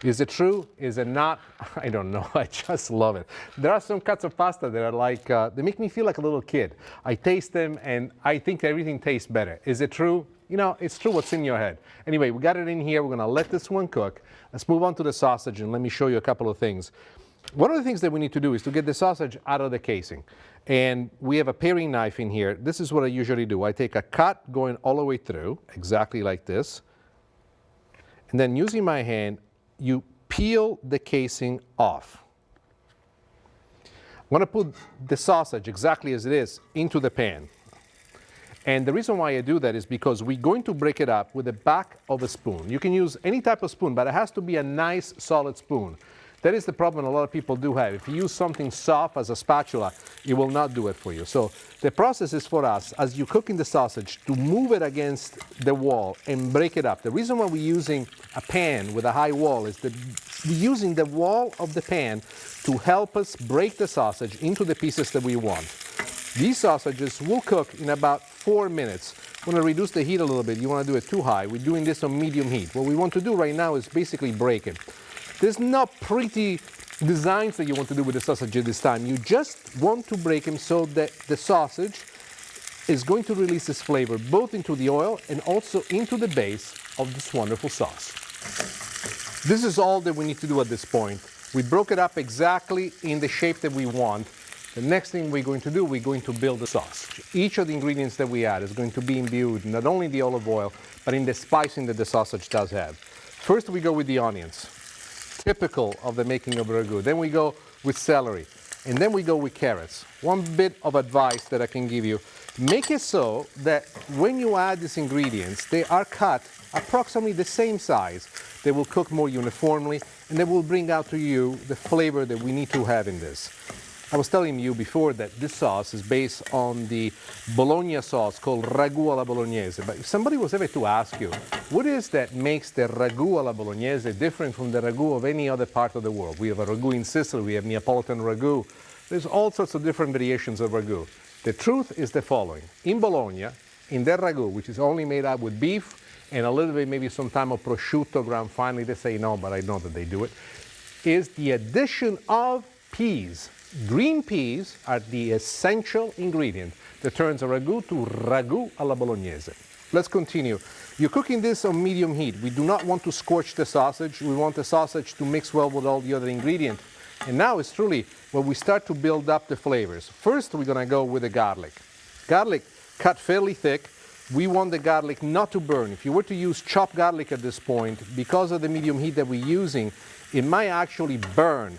A: Is it true? Is it not? I don't know. I just love it. There are some cuts of pasta that are like, they make me feel like a little kid. I taste them and I think everything tastes better. Is it true? You know, it's true what's in your head. Anyway, we got it in here. We're going to let this one cook. Let's move on to the sausage and let me show you a couple of things. One of the things that we need to do is to get the sausage out of the casing. And we have a paring knife in here. This is what I usually do. I take a cut going all the way through, exactly like this. And then using my hand, you peel the casing off. I'm going to put the sausage exactly as it is into the pan. And the reason why I do that is because we're going to break it up with the back of a spoon. You can use any type of spoon, but it has to be a nice solid spoon. That is the problem a lot of people do have. If you use something soft as a spatula, it will not do it for you. So the process is for us, as you're cooking the sausage, to move it against the wall and break it up. The reason why we're using a pan with a high wall is that we're using the wall of the pan to help us break the sausage into the pieces that we want. These sausages will cook in about 4 minutes. I'm going to reduce the heat a little bit. You want to do it too high. We're doing this on medium heat. What we want to do right now is basically break it. There's not pretty designs that you want to do with the sausage this time. You just want to break them so that the sausage is going to release its flavor both into the oil and also into the base of this wonderful sauce. This is all that we need to do at this point. We broke it up exactly in the shape that we want. The next thing we're going to do, we're going to build the sauce. Each of the ingredients that we add is going to be imbued not only in the olive oil, but in the spicing that the sausage does have. First, we go with the onions. Typical of the making of ragu. Then we go with celery, and then we go with carrots. One bit of advice that I can give you, make it so that when you add these ingredients, they are cut approximately the same size. They will cook more uniformly, and they will bring out to you the flavor that we need to have in this. I was telling you before that this sauce is based on the Bologna sauce called ragu alla bolognese. But if somebody was ever to ask you, what is that makes the ragu alla bolognese different from the ragu of any other part of the world? We have a ragu in Sicily, we have Neapolitan ragu. There's all sorts of different variations of ragu. The truth is the following. In Bologna, in their ragu, which is only made up with beef and a little bit maybe some time of prosciutto ground finely, they say no, but I know that they do it, is the addition of peas. Green peas are the essential ingredient that turns a ragu to ragu alla bolognese. Let's continue. You're cooking this on medium heat. We do not want to scorch the sausage. We want the sausage to mix well with all the other ingredients. And now it's truly where we start to build up the flavors. First, we're going to go with the garlic. Garlic cut fairly thick. we want the garlic not to burn. If you were to use chopped garlic at this point, because of the medium heat that we're using, it might actually burn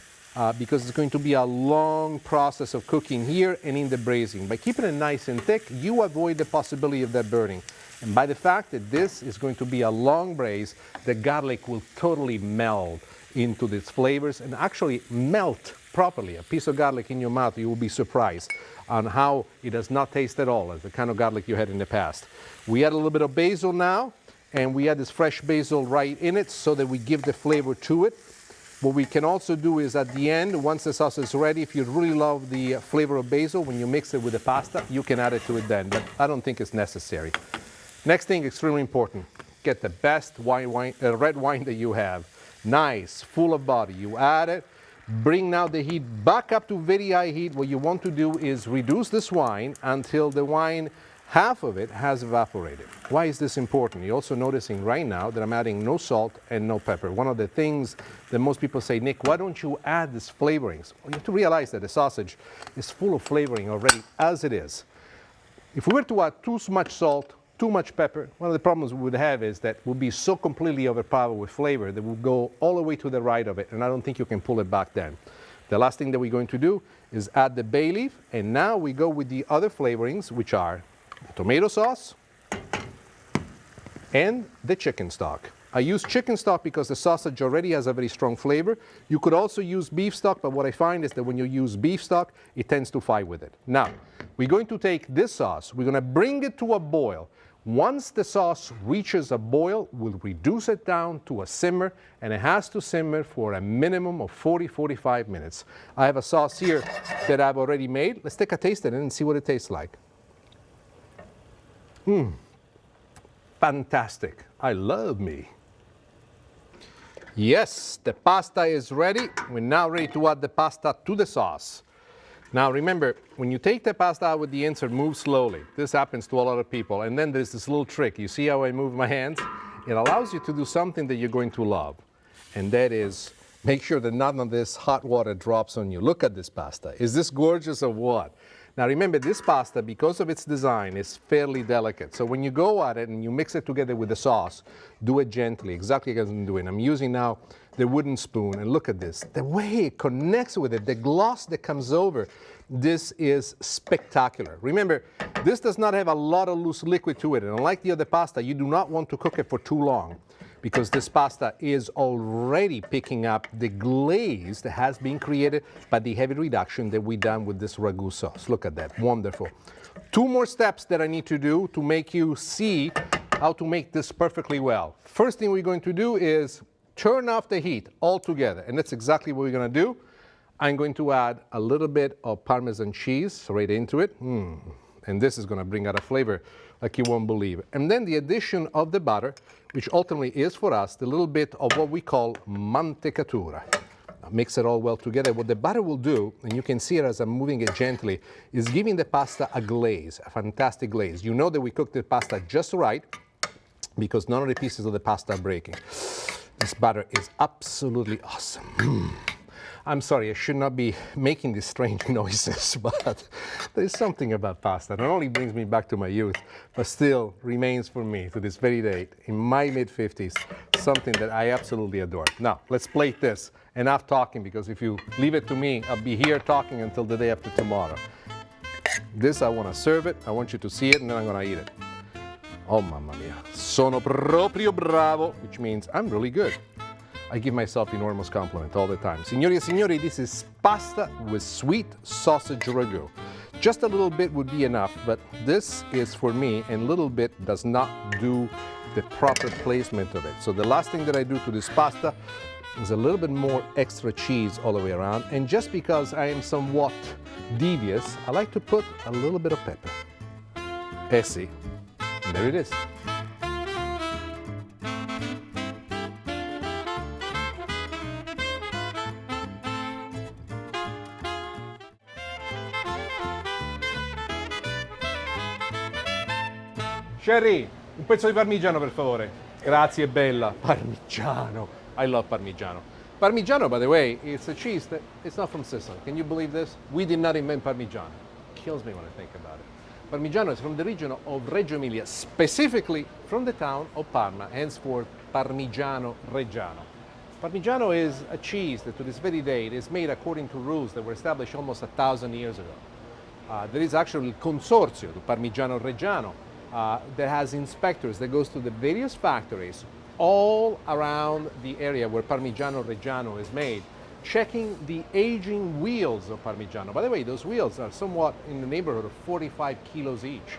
A: because it's going to be a long process of cooking here and in the braising. By keeping it nice and thick, you avoid the possibility of that burning. And by the fact that this is going to be a long braise, the garlic will totally meld into these flavors and actually melt properly. A piece of garlic in your mouth, you will be surprised on how it does not taste at all as the kind of garlic you had in the past. We add a little bit of basil now, and we add this fresh basil right in it so that we give the flavor to it. What we can also do is at the end, once the sauce is ready, if you really love the flavor of basil, when you mix it with the pasta, you can add it to it then, but I don't think it's necessary. Next thing, extremely important, get the best red wine that you have. Nice, full of body. You add it, bring now the heat back up to very high heat. What you want to do is reduce this wine until the wine, half of it has evaporated. Why is this important? You're also noticing right now that I'm adding no salt and no pepper. One of the things that most people say, Nick, why don't you add these flavorings? Well, you have to realize that the sausage is full of flavoring already as it is. If we were to add too much salt, too much pepper, one of the problems we would have is that we'll be so completely overpowered with flavor that we'll go all the way to the right of it, and I don't think you can pull it back then. The last thing that we're going to do is add the bay leaf, and now we go with the other flavorings, which are the tomato sauce and the chicken stock. I use chicken stock because the sausage already has a very strong flavor. You could also use beef stock, but what I find is that when you use beef stock, it tends to fight with it. Now, we're going to take this sauce, we're going to bring it to a boil. Once the sauce reaches a boil, we'll reduce it down to a simmer, and it has to simmer for a minimum of 40-45 minutes. I have a sauce here that I've already made. Let's take a taste of it and see what it tastes like. Fantastic. I love me. Yes, the pasta is ready. We're now ready to add the pasta to the sauce. Now remember, when you take the pasta out with the insert, move slowly. This happens to a lot of people. And then there's this little trick. You see how I move my hands? It allows you to do something that you're going to love. And that is, make sure that none of this hot water drops on you. Look at this pasta. Is this gorgeous or what? Now remember, this pasta, because of its design, is fairly delicate. So when you go at it and you mix it together with the sauce, do it gently, exactly as I'm doing. I'm using now the wooden spoon, and look at this. The way it connects with it, the gloss that comes over, this is spectacular. Remember, this does not have a lot of loose liquid to it, and unlike the other pasta, you do not want to cook it for too long, because this pasta is already picking up the glaze that has been created by the heavy reduction that we've done with this ragu sauce. Look at that, wonderful. Two more steps that I need to do to make you see how to make this perfectly well. First thing we're going to do is turn off the heat altogether, and that's exactly what we're going to do. I'm going to add a little bit of Parmesan cheese right into it, and this is going to bring out a flavor like you won't believe. And then the addition of the butter, which ultimately is for us the little bit of what we call mantecatura. Now mix it all well together. What the butter will do, and you can see it as I'm moving it gently, is giving the pasta a glaze, a fantastic glaze. You know that we cooked the pasta just right because none of the pieces of the pasta are breaking. This butter is absolutely awesome. I'm sorry, I should not be making these strange noises, but there's something about pasta that not only brings me back to my youth, but still remains for me to this very day, in my mid-50s, something that I absolutely adore. Now, let's plate this. Enough talking, because if you leave it to me, I'll be here talking until the day after tomorrow. This, I want to serve it, I want you to see it, and then I'm going to eat it. Oh, mamma mia. Sono proprio bravo, which means I'm really good. I give myself enormous compliment all the time. Signori e signori, this is pasta with sweet sausage ragu. Just a little bit would be enough, but this is for me, and a little bit does not do the proper placement of it. So the last thing that I do to this pasta is a little bit more extra cheese all the way around. And just because I am somewhat devious, I like to put a little bit of pepper. Eh sì, and there it is. Sherry, un pezzo di parmigiano per favore. Grazie bella. Parmigiano. I love Parmigiano. Parmigiano, by the way, it's a cheese that it's not from Sicily. Can you believe this? We did not invent Parmigiano. Kills me when I think about it. Parmigiano is from the region of Reggio Emilia, specifically from the town of Parma, henceforth Parmigiano Reggiano. Parmigiano is a cheese that to this very day is made according to rules that were established almost 1,000 years ago. There is actually il Consorzio di Parmigiano Reggiano that has inspectors that goes to the various factories all around the area where Parmigiano Reggiano is made, checking the aging wheels of Parmigiano. By the way, those wheels are somewhat in the neighborhood of 45 kilos each.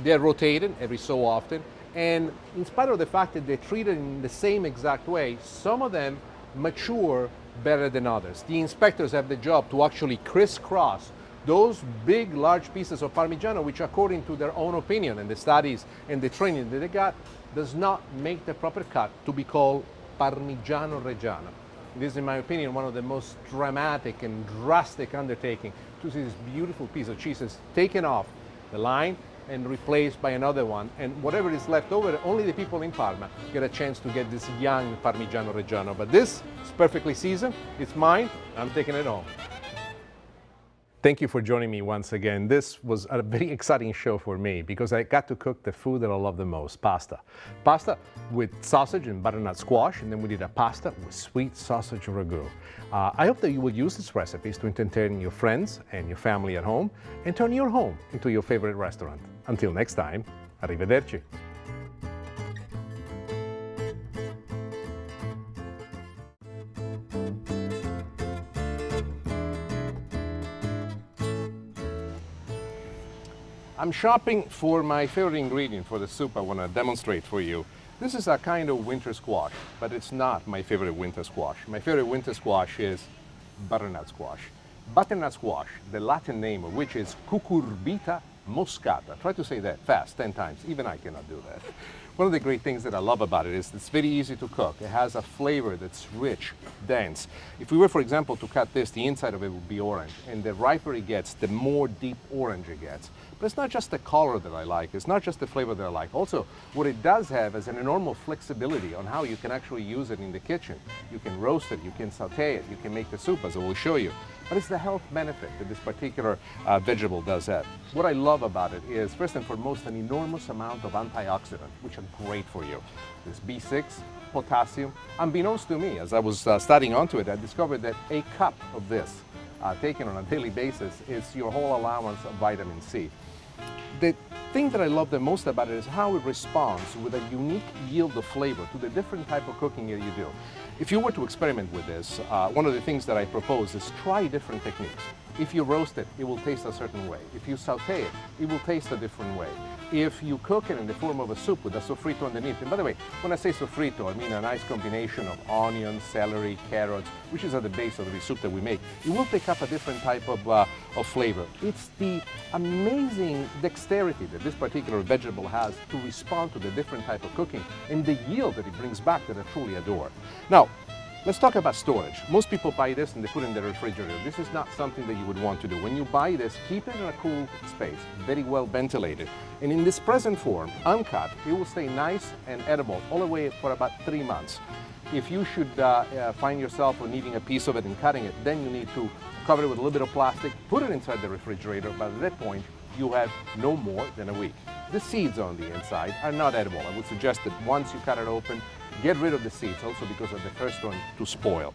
A: They're rotated every so often, and in spite of the fact that they're treated in the same exact way, some of them mature better than others. The inspectors have the job to actually crisscross those big, large pieces of Parmigiano, which according to their own opinion and the studies and the training that they got, does not make the proper cut to be called Parmigiano Reggiano. This is, in my opinion, one of the most dramatic and drastic undertaking to see this beautiful piece of cheese is taken off the line and replaced by another one, and whatever is left over, only the people in Parma get a chance to get this young Parmigiano Reggiano. But this is perfectly seasoned, it's mine, I'm taking it home. Thank you for joining me once again. This was a very exciting show for me because I got to cook the food that I love the most, pasta. Pasta with sausage and butternut squash, and then we did a pasta with sweet sausage ragu. I hope that you will use these recipes to entertain your friends and your family at home and turn your home into your favorite restaurant. Until next time, arrivederci. I'm shopping for my favorite ingredient for the soup I want to demonstrate for you. This is a kind of winter squash, but it's not my favorite winter squash. My favorite winter squash is butternut squash. Butternut squash, the Latin name of which is Cucurbita moscata. Try to say that fast 10 times. Even I cannot do that. One of the great things that I love about it is it's very easy to cook. It has a flavor that's rich, dense. If we were, for example, to cut this, the inside of it would be orange. And the riper it gets, the more deep orange it gets. But it's not just the color that I like. It's not just the flavor that I like. Also, what it does have is an enormous flexibility on how you can actually use it in the kitchen. You can roast it, you can saute it, you can make the soup, as I will show you. But it's the health benefit that this particular vegetable does have. What I love about it is, first and foremost, an enormous amount of antioxidants, which are great for you. There's B6, potassium. Unbeknownst to me, as I was studying onto it, I discovered that a cup of this, taken on a daily basis, is your whole allowance of vitamin C. The thing that I love the most about it is how it responds with a unique yield of flavor to the different type of cooking that you do. If you were to experiment with this, one of the things that I propose is try different techniques. If you roast it, it will taste a certain way. If you saute it, it will taste a different way. If you cook it in the form of a soup with a sofrito underneath, and by the way, when I say sofrito, I mean a nice combination of onions, celery, carrots, which is at the base of the soup that we make, it will pick up a different type of flavor. It's the amazing dexterity that this particular vegetable has to respond to the different type of cooking and the yield that it brings back that I truly adore. Now, let's talk about storage. Most people buy this and they put it in the refrigerator. This is not something that you would want to do. When you buy this, keep it in a cool space, very well ventilated. And in this present form, uncut, it will stay nice and edible all the way for about 3 months. If you should find yourself needing a piece of it and cutting it, then you need to cover it with a little bit of plastic, put it inside the refrigerator. But at that point, you have no more than a week. The seeds on the inside are not edible. I would suggest that once you cut it open, get rid of the seeds, also because of the first one to spoil.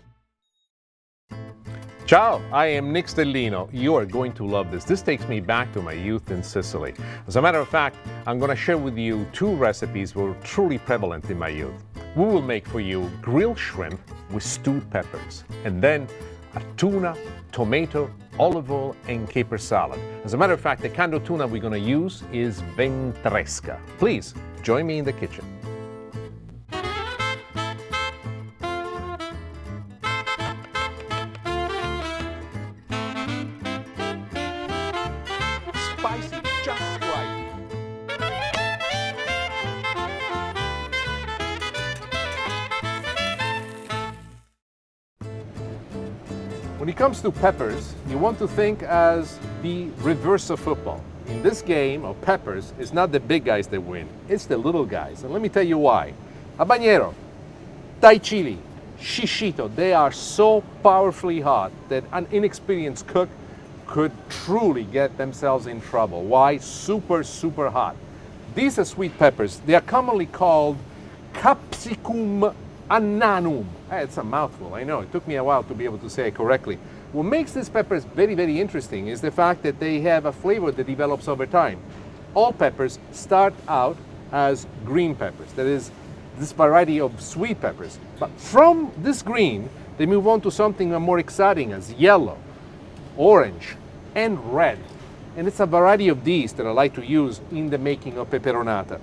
A: Ciao, I am Nick Stellino. You are going to love this. This takes me back to my youth in Sicily. As a matter of fact, I'm going to share with you 2 recipes that were truly prevalent in my youth. We will make for you grilled shrimp with stewed peppers, and then a tuna, tomato, olive oil, and caper salad. As a matter of fact, the kind of tuna we're going to use is ventresca. Please, join me in the kitchen. Spicy, just right. When it comes to peppers, you want to think as the reverse of football. In this game of peppers, it's not the big guys that win, it's the little guys. And let me tell you why. Habanero, Thai chili, shishito, they are so powerfully hot that an inexperienced cook could truly get themselves in trouble. Why? Super, super hot. These are sweet peppers. They are commonly called capsicum annanum. It's a mouthful, I know. It took me a while to be able to say it correctly. What makes these peppers very, very interesting is the fact that they have a flavor that develops over time. All peppers start out as green peppers. That is, this variety of sweet peppers. But from this green, they move on to something more exciting as yellow, orange, and red. And it's a variety of these that I like to use in the making of peperonata.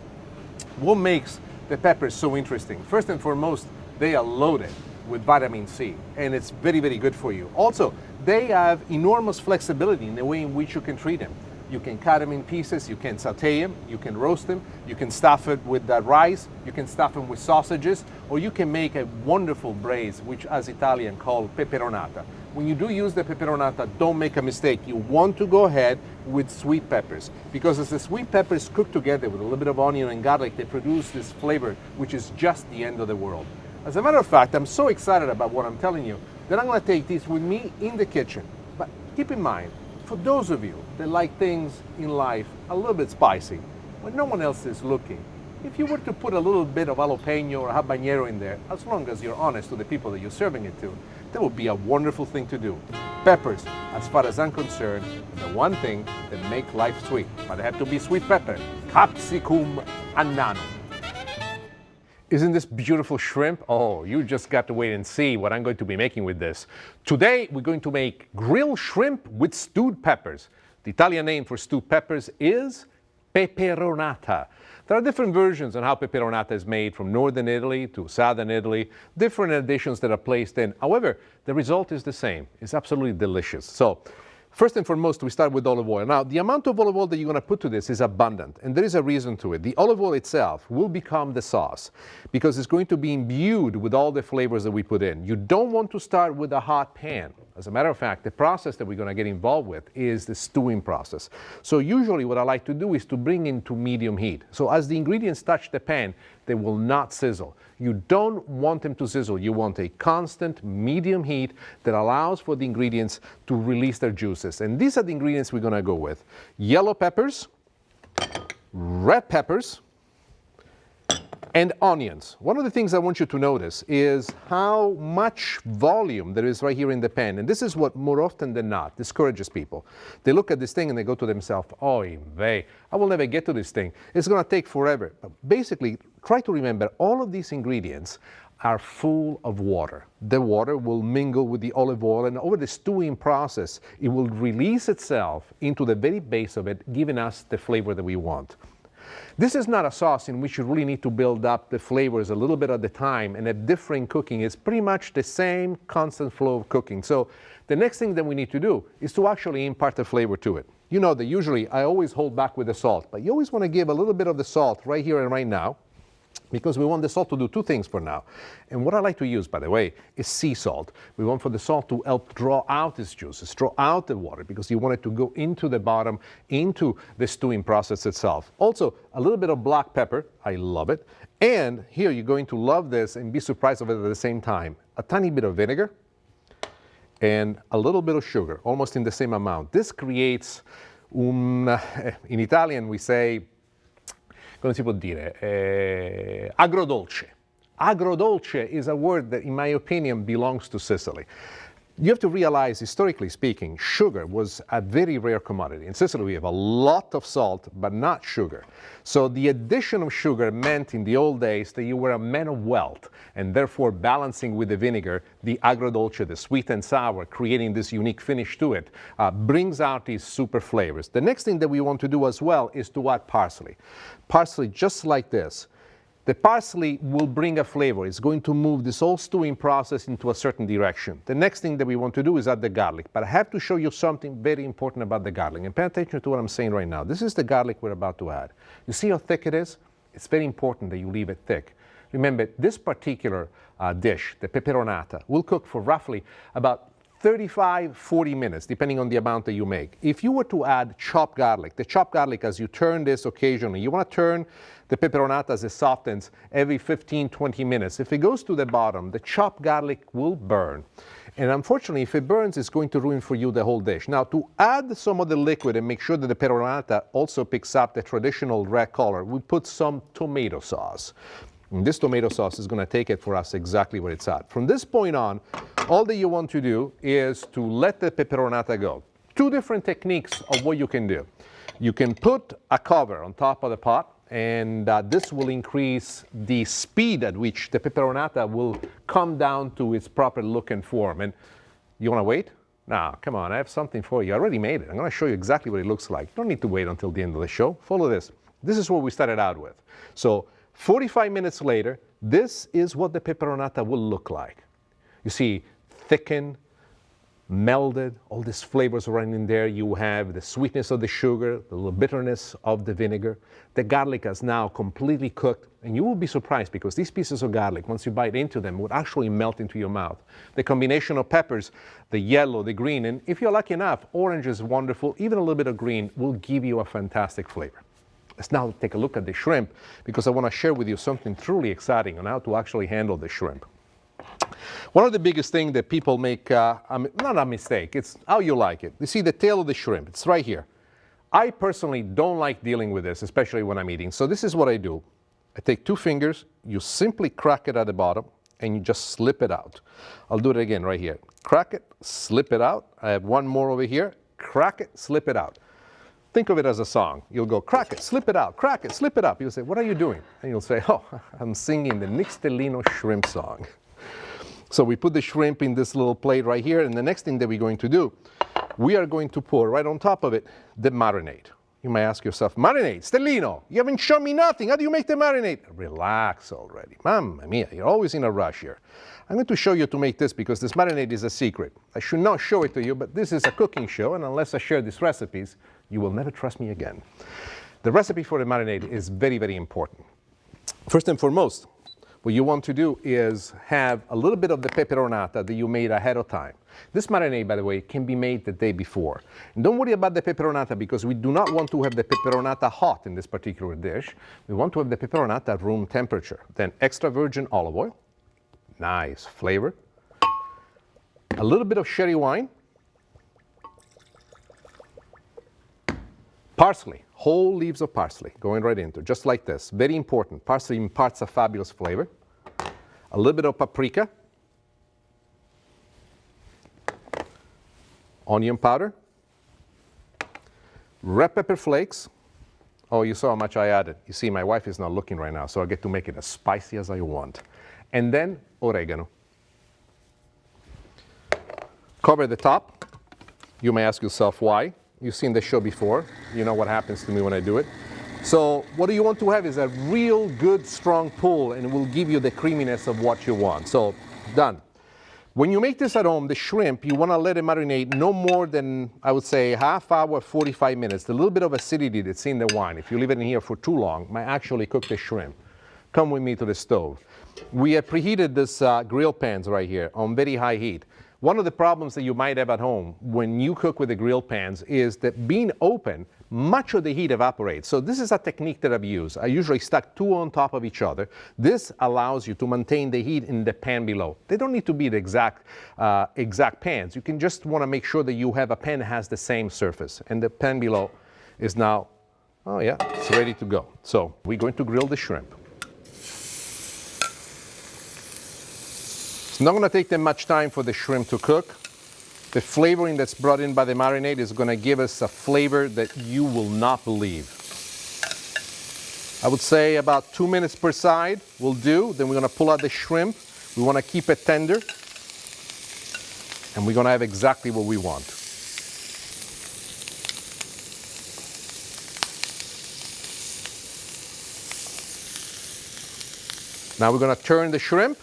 A: What makes the peppers so interesting? First and foremost, they are loaded with vitamin C, and it's very, very good for you. Also, they have enormous flexibility in the way in which you can treat them. You can cut them in pieces, you can saute them, you can roast them, you can stuff it with rice, you can stuff them with sausages, or you can make a wonderful braise, which as Italian call peperonata. When you do use the peperonata, don't make a mistake. You want to go ahead with sweet peppers, because as the sweet peppers cook together with a little bit of onion and garlic, they produce this flavor, which is just the end of the world. As a matter of fact, I'm so excited about what I'm telling you that I'm going to take these with me in the kitchen. But keep in mind, for those of you that like things in life a little bit spicy, when no one else is looking, if you were to put a little bit of jalapeno or habanero in there, as long as you're honest to the people that you're serving it to, that would be a wonderful thing to do. Peppers, as far as I'm concerned, are the one thing that make life sweet. But they have to be sweet pepper. Capsicum annanum. Isn't this beautiful shrimp? Oh, you just got to wait and see what I'm going to be making with this. Today, we're going to make grilled shrimp with stewed peppers. The Italian name for stewed peppers is peperonata. There are different versions on how peperonata is made, from northern Italy to southern Italy, different additions that are placed in. However, the result is the same. It's absolutely delicious. So, first and foremost, we start with olive oil. Now, the amount of olive oil that you're going to put to this is abundant, and there is a reason to it. The olive oil itself will become the sauce because it's going to be imbued with all the flavors that we put in. You don't want to start with a hot pan. As a matter of fact, the process that we're going to get involved with is the stewing process. So usually what I like to do is to bring into medium heat. So as the ingredients touch the pan, they will not sizzle. You don't want them to sizzle. You want a constant medium heat that allows for the ingredients to release their juices. And these are the ingredients we're going to go with. Yellow peppers, red peppers, and onions. One of the things I want you to notice is how much volume there is right here in the pan. And this is what more often than not discourages people. They look at this thing and they go to themselves, oy vey, I will never get to this thing. It's going to take forever. But basically, try to remember all of these ingredients are full of water. The water will mingle with the olive oil, and over the stewing process, it will release itself into the very base of it, giving us the flavor that we want. This is not a sauce in which you really need to build up the flavors a little bit at a time and have different cooking. It's pretty much the same constant flow of cooking. So the next thing that we need to do is to actually impart the flavor to it. You know that usually I always hold back with the salt, but you always want to give a little bit of the salt right here and right now, because we want the salt to do two things for now. And what I like to use, by the way, is sea salt. We want for the salt to help draw out its juices, draw out the water, because you want it to go into the bottom, into the stewing process itself. Also, a little bit of black pepper. I love it. And here you're going to love this and be surprised of it at the same time. A tiny bit of vinegar and a little bit of sugar, almost in the same amount. This creates, in Italian we say, come si può dire, agrodolce. Agrodolce is a word that, in my opinion, belongs to Sicily. You have to realize, historically speaking, sugar was a very rare commodity. In Sicily, we have a lot of salt, but not sugar. So the addition of sugar meant in the old days that you were a man of wealth, and therefore balancing with the vinegar, the agrodolce, the sweet and sour, creating this unique finish to it, brings out these super flavors. The next thing that we want to do as well is to add parsley. Parsley just like this. The parsley will bring a flavor. It's going to move this whole stewing process into a certain direction. The next thing that we want to do is add the garlic. But I have to show you something very important about the garlic. And pay attention to what I'm saying right now. This is the garlic we're about to add. You see how thick it is? It's very important that you leave it thick. Remember, this particular dish, the peperonata, will cook for roughly about 35-40 minutes, depending on the amount that you make. If you were to add chopped garlic, the chopped garlic, as you turn this occasionally, you want to turn the peperonata as it softens every 15-20 minutes. If it goes to the bottom, the chopped garlic will burn. And unfortunately, if it burns, it's going to ruin for you the whole dish. Now, to add some of the liquid and make sure that the peperonata also picks up the traditional red color, we put some tomato sauce. And this tomato sauce is going to take it for us exactly where it's at. From this point on, all that you want to do is to let the peperonata go. Two different techniques of what you can do. You can put a cover on top of the pot, and this will increase the speed at which the peperonata will come down to its proper look and form. And you want to wait? Now, come on, I have something for you. I already made it. I'm going to show you exactly what it looks like. You don't need to wait until the end of the show. Follow this. This is what we started out with. So 45 minutes later, this is what the peperonata will look like. You see, thickened, melded, all these flavors running in there. You have the sweetness of the sugar, the little bitterness of the vinegar. The garlic is now completely cooked, and you will be surprised because these pieces of garlic, once you bite into them, would actually melt into your mouth. The combination of peppers, the yellow, the green, and if you're lucky enough, orange is wonderful, even a little bit of green will give you a fantastic flavor. Let's now take a look at the shrimp because I want to share with you something truly exciting on how to actually handle the shrimp. One of the biggest things that people make, not a mistake, it's how you like it. You see the tail of the shrimp, it's right here. I personally don't like dealing with this, especially when I'm eating. So this is what I do. I take 2 fingers, you simply crack it at the bottom, and you just slip it out. I'll do it again right here. Crack it, slip it out. I have one more over here. Crack it, slip it out. Think of it as a song. You'll go, crack it, slip it out, crack it, slip it up. You'll say, what are you doing? And you'll say, oh, I'm singing the Nixtelino shrimp song. So we put the shrimp in this little plate right here, and the next thing that we're going to do, we are going to pour right on top of it the marinade. You may ask yourself, marinade, Stellino, you haven't shown me nothing. How do you make the marinade? Relax already. Mamma mia, you're always in a rush here. I'm going to show you to make this because this marinade is a secret. I should not show it to you, but this is a cooking show, and unless I share these recipes, you will never trust me again. The recipe for the marinade is very, very important. First and foremost, what you want to do is have a little bit of the peperonata that you made ahead of time. This marinade, by the way, can be made the day before. And don't worry about the peperonata because we do not want to have the peperonata hot in this particular dish. We want to have the peperonata at room temperature. Then extra virgin olive oil, nice flavor. A little bit of sherry wine. Parsley, whole leaves of parsley going right into, just like this. Very important. Parsley imparts a fabulous flavor. A little bit of paprika. Onion powder. Red pepper flakes. Oh, you saw how much I added. You see, my wife is not looking right now, so I get to make it as spicy as I want. And then oregano. Cover the top. You may ask yourself why. You've seen the show before. You know what happens to me when I do it. So what do you want to have is a real good strong pull, and it will give you the creaminess of what you want. So done. When you make this at home, the shrimp, you want to let it marinate no more than, I would say, half hour, 45 minutes. The little bit of acidity that's in the wine, if you leave it in here for too long, might actually cook the shrimp. Come with me to the stove. We have preheated this grill pans right here on very high heat. One of the problems that you might have at home when you cook with the grill pans is that being open, much of the heat evaporates. So this is a technique that I've used. I usually stack 2 on top of each other. This allows you to maintain the heat in the pan below. They don't need to be the exact pans. You can just want to make sure that you have a pan that has the same surface. And the pan below is now, oh yeah, it's ready to go. So we're going to grill the shrimp. It's not going to take them much time for the shrimp to cook. The flavoring that's brought in by the marinade is going to give us a flavor that you will not believe. I would say about 2 minutes per side will do. Then we're going to pull out the shrimp. We want to keep it tender. And we're going to have exactly what we want. Now we're going to turn the shrimp.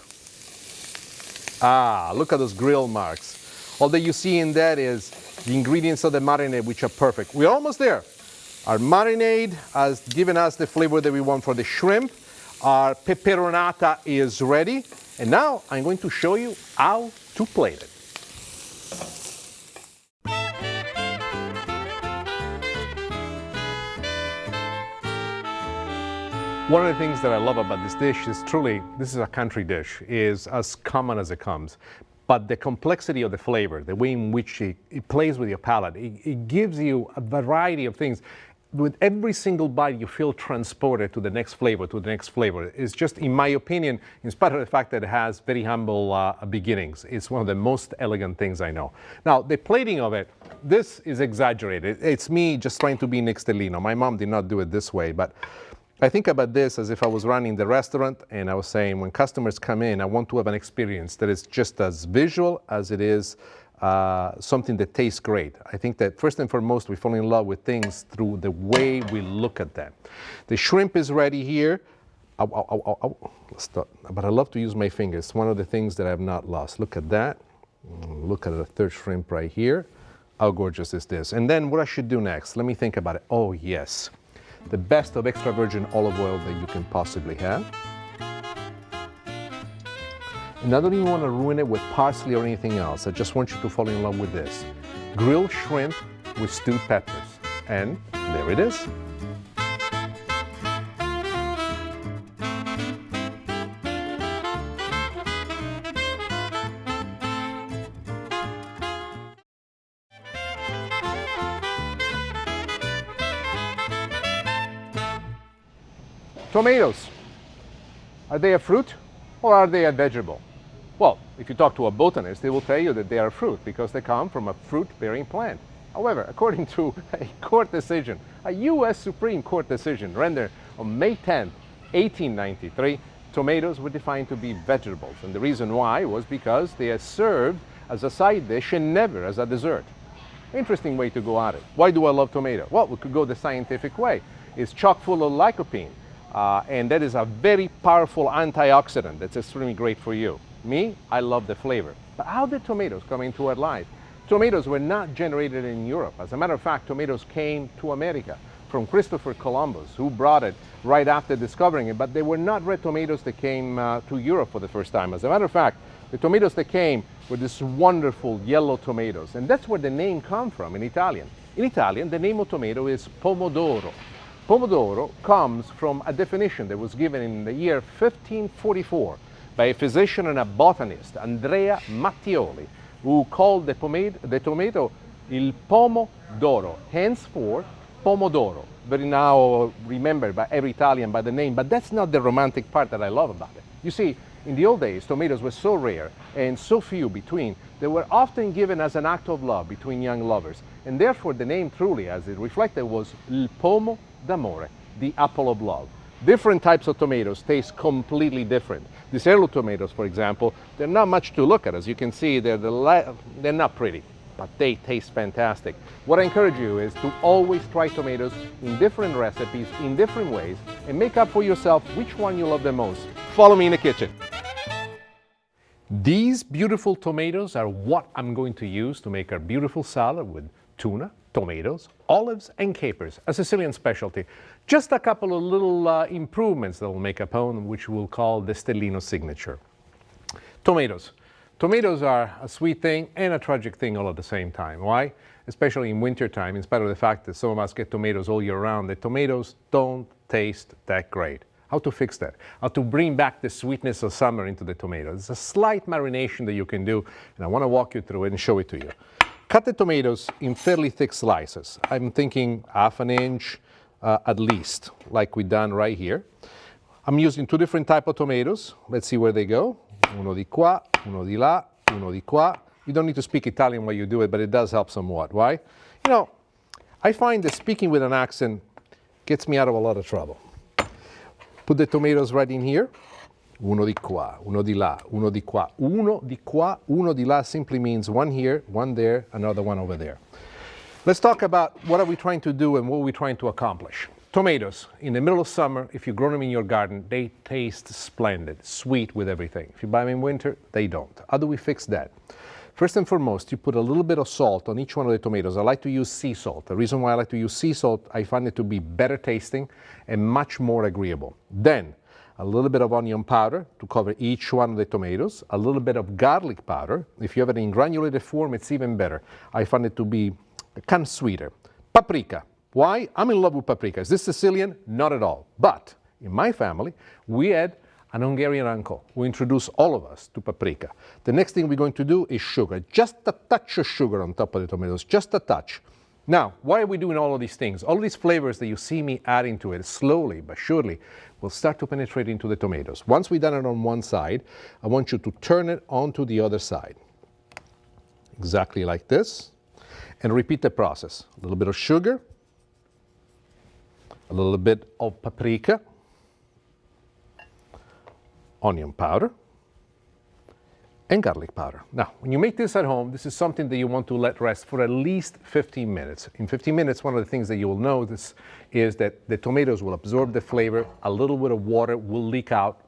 A: Ah, look at those grill marks. All that you see in that is the ingredients of the marinade, which are perfect. We're almost there. Our marinade has given us the flavor that we want for the shrimp. Our peperonata is ready. And now I'm going to show you how to plate it. One of the things that I love about this dish is truly, this is a country dish, is as common as it comes. but the complexity of the flavor, the way in which it plays with your palate, it gives you a variety of things. With every single bite, you feel transported to the next flavor, to the next flavor. It's just, in my opinion, in spite of the fact that it has very humble beginnings, it's one of the most elegant things I know. Now, the plating of it, this is exaggerated. It's me just trying to be Nick Stellino. My mom did not do it this way, but I think about this as if I was running the restaurant and I was saying, when customers come in, I want to have an experience that is just as visual as it is something that tastes great. I think that first and foremost, we fall in love with things through the way we look at them. The shrimp is ready here. Ow, ow, ow, ow, ow. Stop. But I love to use my fingers. It's one of the things that I have not lost. Look at that. Look at the third shrimp right here. How gorgeous is this? And then what I should do next, let me think about it. Oh yes, the best of extra virgin olive oil that you can possibly have. And I don't even want to ruin it with parsley or anything else. I just want you to fall in love with this. Grilled shrimp with stewed peppers. And there it is. Tomatoes. Are they a fruit or are they a vegetable? Well, if you talk to a botanist, they will tell you that they are a fruit because they come from a fruit-bearing plant. However, according to a court decision, a U.S. Supreme Court decision rendered on May 10, 1893, tomatoes were defined to be vegetables. And the reason why was because they are served as a side dish and never as a dessert. Interesting way to go at it. Why do I love tomato? Well, we could go the scientific way. It's chock full of lycopene, and that is a very powerful antioxidant that's extremely great for you. Me, I love the flavor. But how did tomatoes come into our life? Tomatoes were not generated in Europe. As a matter of fact, tomatoes came to America from Christopher Columbus, who brought it right after discovering it, but they were not red tomatoes that came to Europe for the first time. As a matter of fact, the tomatoes that came were these wonderful yellow tomatoes, and that's where the name comes from in Italian. In Italian, the name of tomato is pomodoro. Pomodoro comes from a definition that was given in the year 1544 by a physician and a botanist, Andrea Mattioli, who called the tomato il pomo d'oro, henceforth pomodoro. Very now remembered by every Italian by the name, but that's not the romantic part that I love about it. You see, in the old days, tomatoes were so rare and so few between, they were often given as an act of love between young lovers, and therefore the name truly, as it reflected, was il pomo d'amore, the apple of love. Different types of tomatoes taste completely different. These heirloom tomatoes, for example, they're not much to look at. As you can see, they're not pretty, but they taste fantastic. What I encourage you is to always try tomatoes in different recipes, in different ways, and make up for yourself which one you love the most. Follow me in the kitchen. These beautiful tomatoes are what I'm going to use to make our beautiful salad with tuna, tomatoes, olives, and capers, a Sicilian specialty. Just a couple of little improvements that will make upon which we'll call the Stellino signature. Tomatoes. Tomatoes are a sweet thing and a tragic thing all at the same time. Why? Especially in winter time, in spite of the fact that some of us get tomatoes all year round, the tomatoes don't taste that great. How to fix that? How to bring back the sweetness of summer into the tomatoes. It's a slight marination that you can do, and I want to walk you through it and show it to you. Cut the tomatoes in fairly thick slices. I'm thinking half an inch at least, like we've done right here. I'm using two different types of tomatoes. Let's see where they go. Uno di qua, uno di là, uno di qua. You don't need to speak Italian while you do it, but it does help somewhat. Why? You know, I find that speaking with an accent gets me out of a lot of trouble. Put the tomatoes right in here. Uno di qua, uno di là, uno di qua. Uno di qua, uno di là simply means one here, one there, another one over there. Let's talk about what are we trying to do and what are we trying to accomplish. Tomatoes, in the middle of summer, if you grow them in your garden, they taste splendid, sweet with everything. If you buy them in winter, they don't. How do we fix that? First and foremost, you put a little bit of salt on each one of the tomatoes. I like to use sea salt. The reason why I like to use sea salt, I find it to be better tasting and much more agreeable. Then, a little bit of onion powder to cover each one of the tomatoes, a little bit of garlic powder. If you have it in granulated form, it's even better. I find it to be kind of sweeter. Paprika. Why? I'm in love with paprika. Is this Sicilian? Not at all. But in my family, we had an Hungarian uncle who introduced all of us to paprika. The next thing we're going to do is sugar, just a touch of sugar on top of the tomatoes, just a touch. Now, why are we doing all of these things? All of these flavors that you see me adding to it slowly but surely will start to penetrate into the tomatoes. Once we've done it on one side, I want you to turn it onto the other side. Exactly like this. And repeat the process. A little bit of sugar, a little bit of paprika, onion powder, and garlic powder. Now, when you make this at home, this is something that you want to let rest for at least 15 minutes. In 15 minutes, one of the things that you will notice is that the tomatoes will absorb the flavor, a little bit of water will leak out